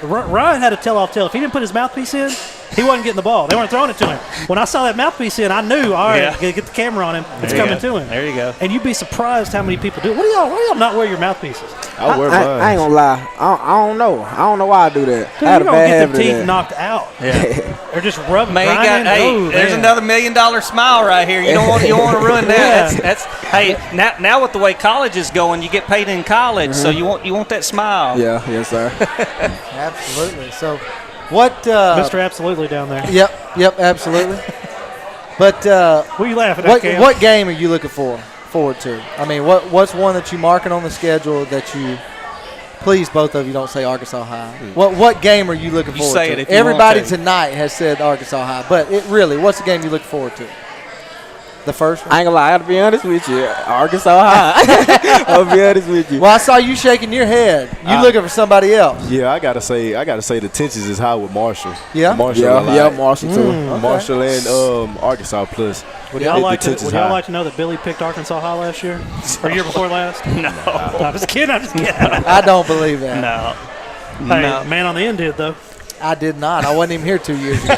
Ryan had a tell-off tell. If he didn't put his mouthpiece in, he wasn't getting the ball. They weren't throwing it to him. When I saw that mouthpiece in, I knew. All right, get the camera on him. It's coming to him. There you go. And you'd be surprised how many people do it. Why do y'all not wear your mouthpieces? I wear mine. I ain't gonna lie. I don't know. I don't know why I do that. Dude, I had a you bad don't habit get the of teeth that. knocked out. Yeah. They're just rubbing. Man, there's another $1 million smile right here. You don't want to ruin that. Hey, now with the way college is going, you get paid in college, so you want that smile. Yeah, yes, sir. Absolutely. So, what? Mr. Absolutely down there. Yep, absolutely. But what are you laughing at, Cam? What game are you looking forward to? I mean, what's one that you marking on the schedule that you? Please, both of you don't say Arkansas High. What game are you looking forward say to? it if you Everybody want to. tonight has said Arkansas High, but what's the game you look forward to? The first one? I ain't gonna lie, I gotta be honest with you. Arkansas High. I'll be honest with you. Well, I saw you shaking your head. You looking for somebody else? Yeah, I gotta say the tensions is high with Marshall. Yeah, Marshall too. Okay. Marshall and Arkansas plus. Would y'all like to know that Billy picked Arkansas High last year or year before last? No, I'm just kidding. I don't believe that. No. Hey, man on the end did though. I did not. I wasn't even here 2 years ago.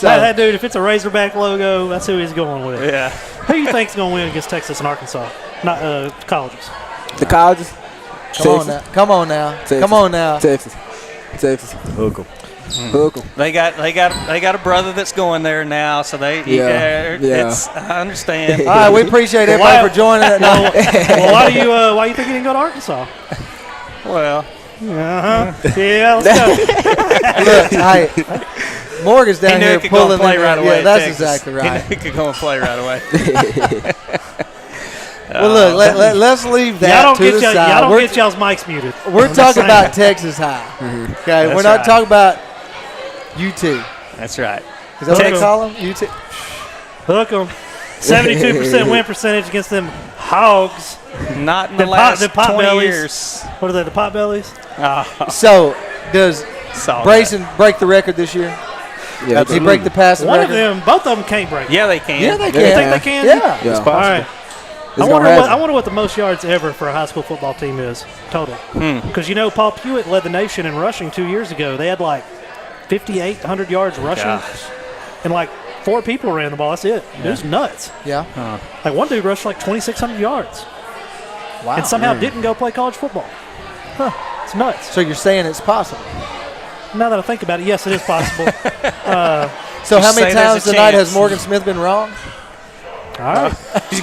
That dude, if it's a Razorback logo, that's who he's going with. Yeah. Who you think's going to win against Texas and Arkansas? Not colleges. The colleges. Come on now. Texas. Hook 'em. Hook 'em. They got a brother that's going there now, so they I understand. All right, we appreciate everybody for joining us. Well, why you think he didn't go to Arkansas? Well, yeah, let's go. Look, Morgan's down here pulling play right away. Yeah, that's exactly right. He could go and play right away. Well, look, let's leave that to the side. Y'all don't get y'all's mics muted. We're talking about Texas High. Okay, we're not talking about UT. That's right. Is that what they call them? UT. Hook 'em. 72% win percentage against them hogs. Not in the last 20 years. What are they, the pot bellies? So, does Brayson break the record this year? Yeah, Does he break the passing One record? of them, both of them can't break it. Yeah, they can. Yeah, they can. You think they can? Yeah. It's Yeah. possible. All right. It's I wonder what the most yards ever for a high school football team is total. Because Paul Pewitt led the nation in rushing 2 years ago. They had like 5,800 yards rushing, Gosh. and like 4 people ran the ball. That's it. It was nuts. Yeah. Like one dude rushed like 2,600 yards. Wow. And somehow didn't go play college football. It's nuts. So you're saying it's possible? Now that I think about it, yes, it is possible. So how many times tonight has Morgan Smith been wrong? All right.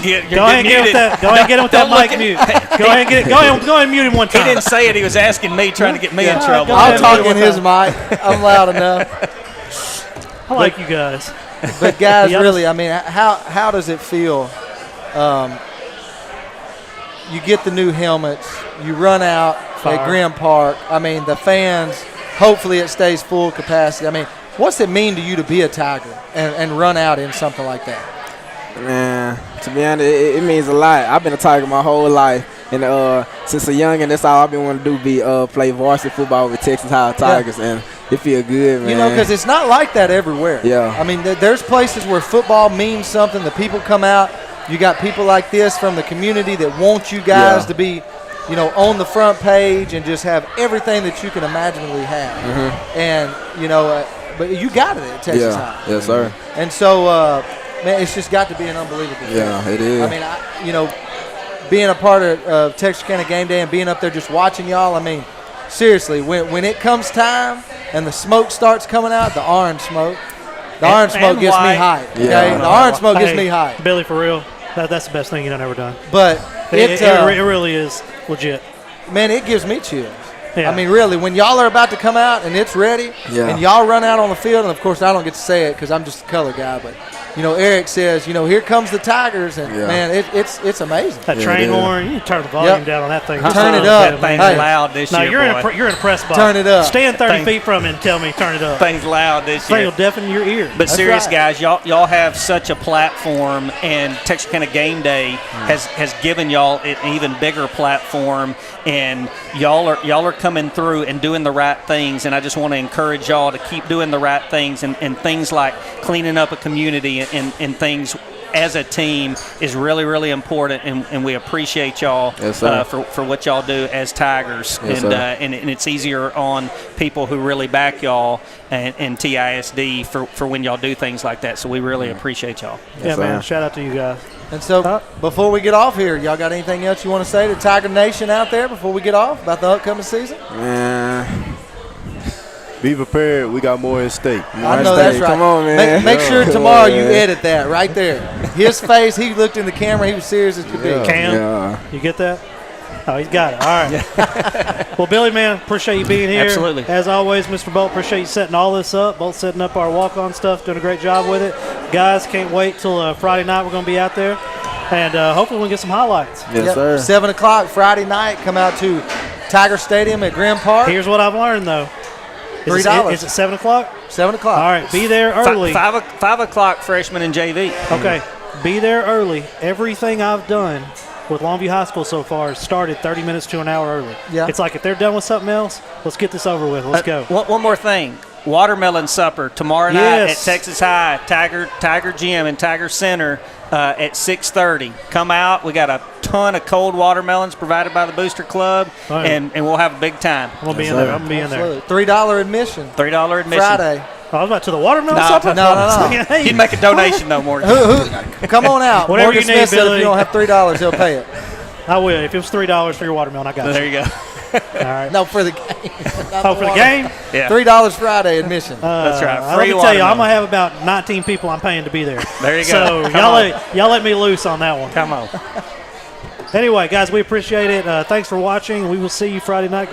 You're Go ahead and get with that. Go ahead and get him with that mic mute. Go ahead and get it. Go ahead and mute him one time. He didn't say it. He was asking me, trying to get me in trouble. I'll talk in his mic. I'm loud enough. I like you guys. But guys, really, I mean, how does it feel? You get the new helmets. You run out at Graham Park. I mean, the fans. Hopefully, it stays full capacity. I mean, what's it mean to you to be a Tiger and run out in something like that? Man, to be honest, it means a lot. I've been a Tiger my whole life, and since a youngin', that's all I've been wanting to do, be play varsity football with Texas High Tigers, and it feel good, man. You know, because it's not like that everywhere. Yeah. I mean, there's places where football means something. The people come out. You got people like this from the community that want you guys to be, on the front page and just have everything that you can imaginably have. And, but you got it at Texas High. Yes, sir. And so, man, it's just got to be an unbelievable thing. Yeah, it is. I mean, being a part of Texarkana Game Day and being up there just watching y'all, I mean, seriously, when it comes time and the smoke starts coming out, the orange smoke, gets me hyped. Okay? The orange smoke gets me hyped. Billy, for real, that's the best thing you've ever done. But it really is legit. Man, it gives me chills. Yeah. I mean, really, when y'all are about to come out and it's ready, and y'all run out on the field, and of course I don't get to say it because I'm just a color guy, but Eric says, here comes the Tigers, and man, it's amazing. That train horn, you need to turn the volume down on that thing. Turn it up. That thing's loud this year, you're in a press box. Turn it up. Stand 30 feet from it and tell me turn it up. Thing's loud this Thing year. will deafen your ear. But serious, guys, y'all have such a platform, and Texarkana Game Day has given y'all an even bigger platform, and y'all are coming through and doing the right things, and I just want to encourage y'all to keep doing the right things, and things like cleaning up a community and things as a team is really, really important, and we appreciate y'all for what y'all do as Tigers. And it's easier on people who really back y'all and TISD for when y'all do things like that. So we really appreciate y'all. Yeah, man. Shout out to you guys. And so before we get off here, y'all got anything else you want to say to Tiger Nation out there before we get off about the upcoming season? Man, be prepared. We got more at stake. I know that's right. Come on, man. Make sure tomorrow you edit that right there. His face, he looked in the camera. He was serious as could be. Cam, you get that? Oh, he's got it. All right. Well, Billy, man, appreciate you being here. Absolutely. As always, Mr. Bolt, appreciate you setting all this up. Bolt setting up our walk-on stuff, doing a great job with it. Guys, can't wait till Friday night. We're going to be out there. And hopefully we'll get some highlights. Yes, sir. 7 o'clock Friday night. Come out to Tiger Stadium at Graham Park. Here's what I've learned, though. $3. Is it 7 o'clock? 7 o'clock. All right, be there early. 5 o'clock freshman and JV. Okay, be there early. Everything I've done with Longview High School so far started 30 minutes to an hour early. Yeah. It's like if they're done with something else, let's get this over with. Let's go. One more thing. Watermelon supper tomorrow night at Texas High, Tiger Gym and Tiger Center at 6:30. Come out. We got a ton of cold watermelons provided by the Booster Club, and we'll have a big time. I'm going to be in there. I'm going to be in there. $3 admission. $3 admission. Friday. I was about to the watermelon supper? No. You'd make a donation, though, Morgan. Come on out. Whatever Morgan you need, Smith said Billy. if you don't have $3, he'll pay it. I will. If it was $3 for your watermelon, I got you. There you go. All right. No, for the game. Oh, for the game? Yeah. $3 Friday admission. That's right. Let me tell you, I'm going to have about 19 people I'm paying to be there. There you go. So y'all let me loose on that one. Come on. Anyway, guys, we appreciate it. Thanks for watching. We will see you Friday night.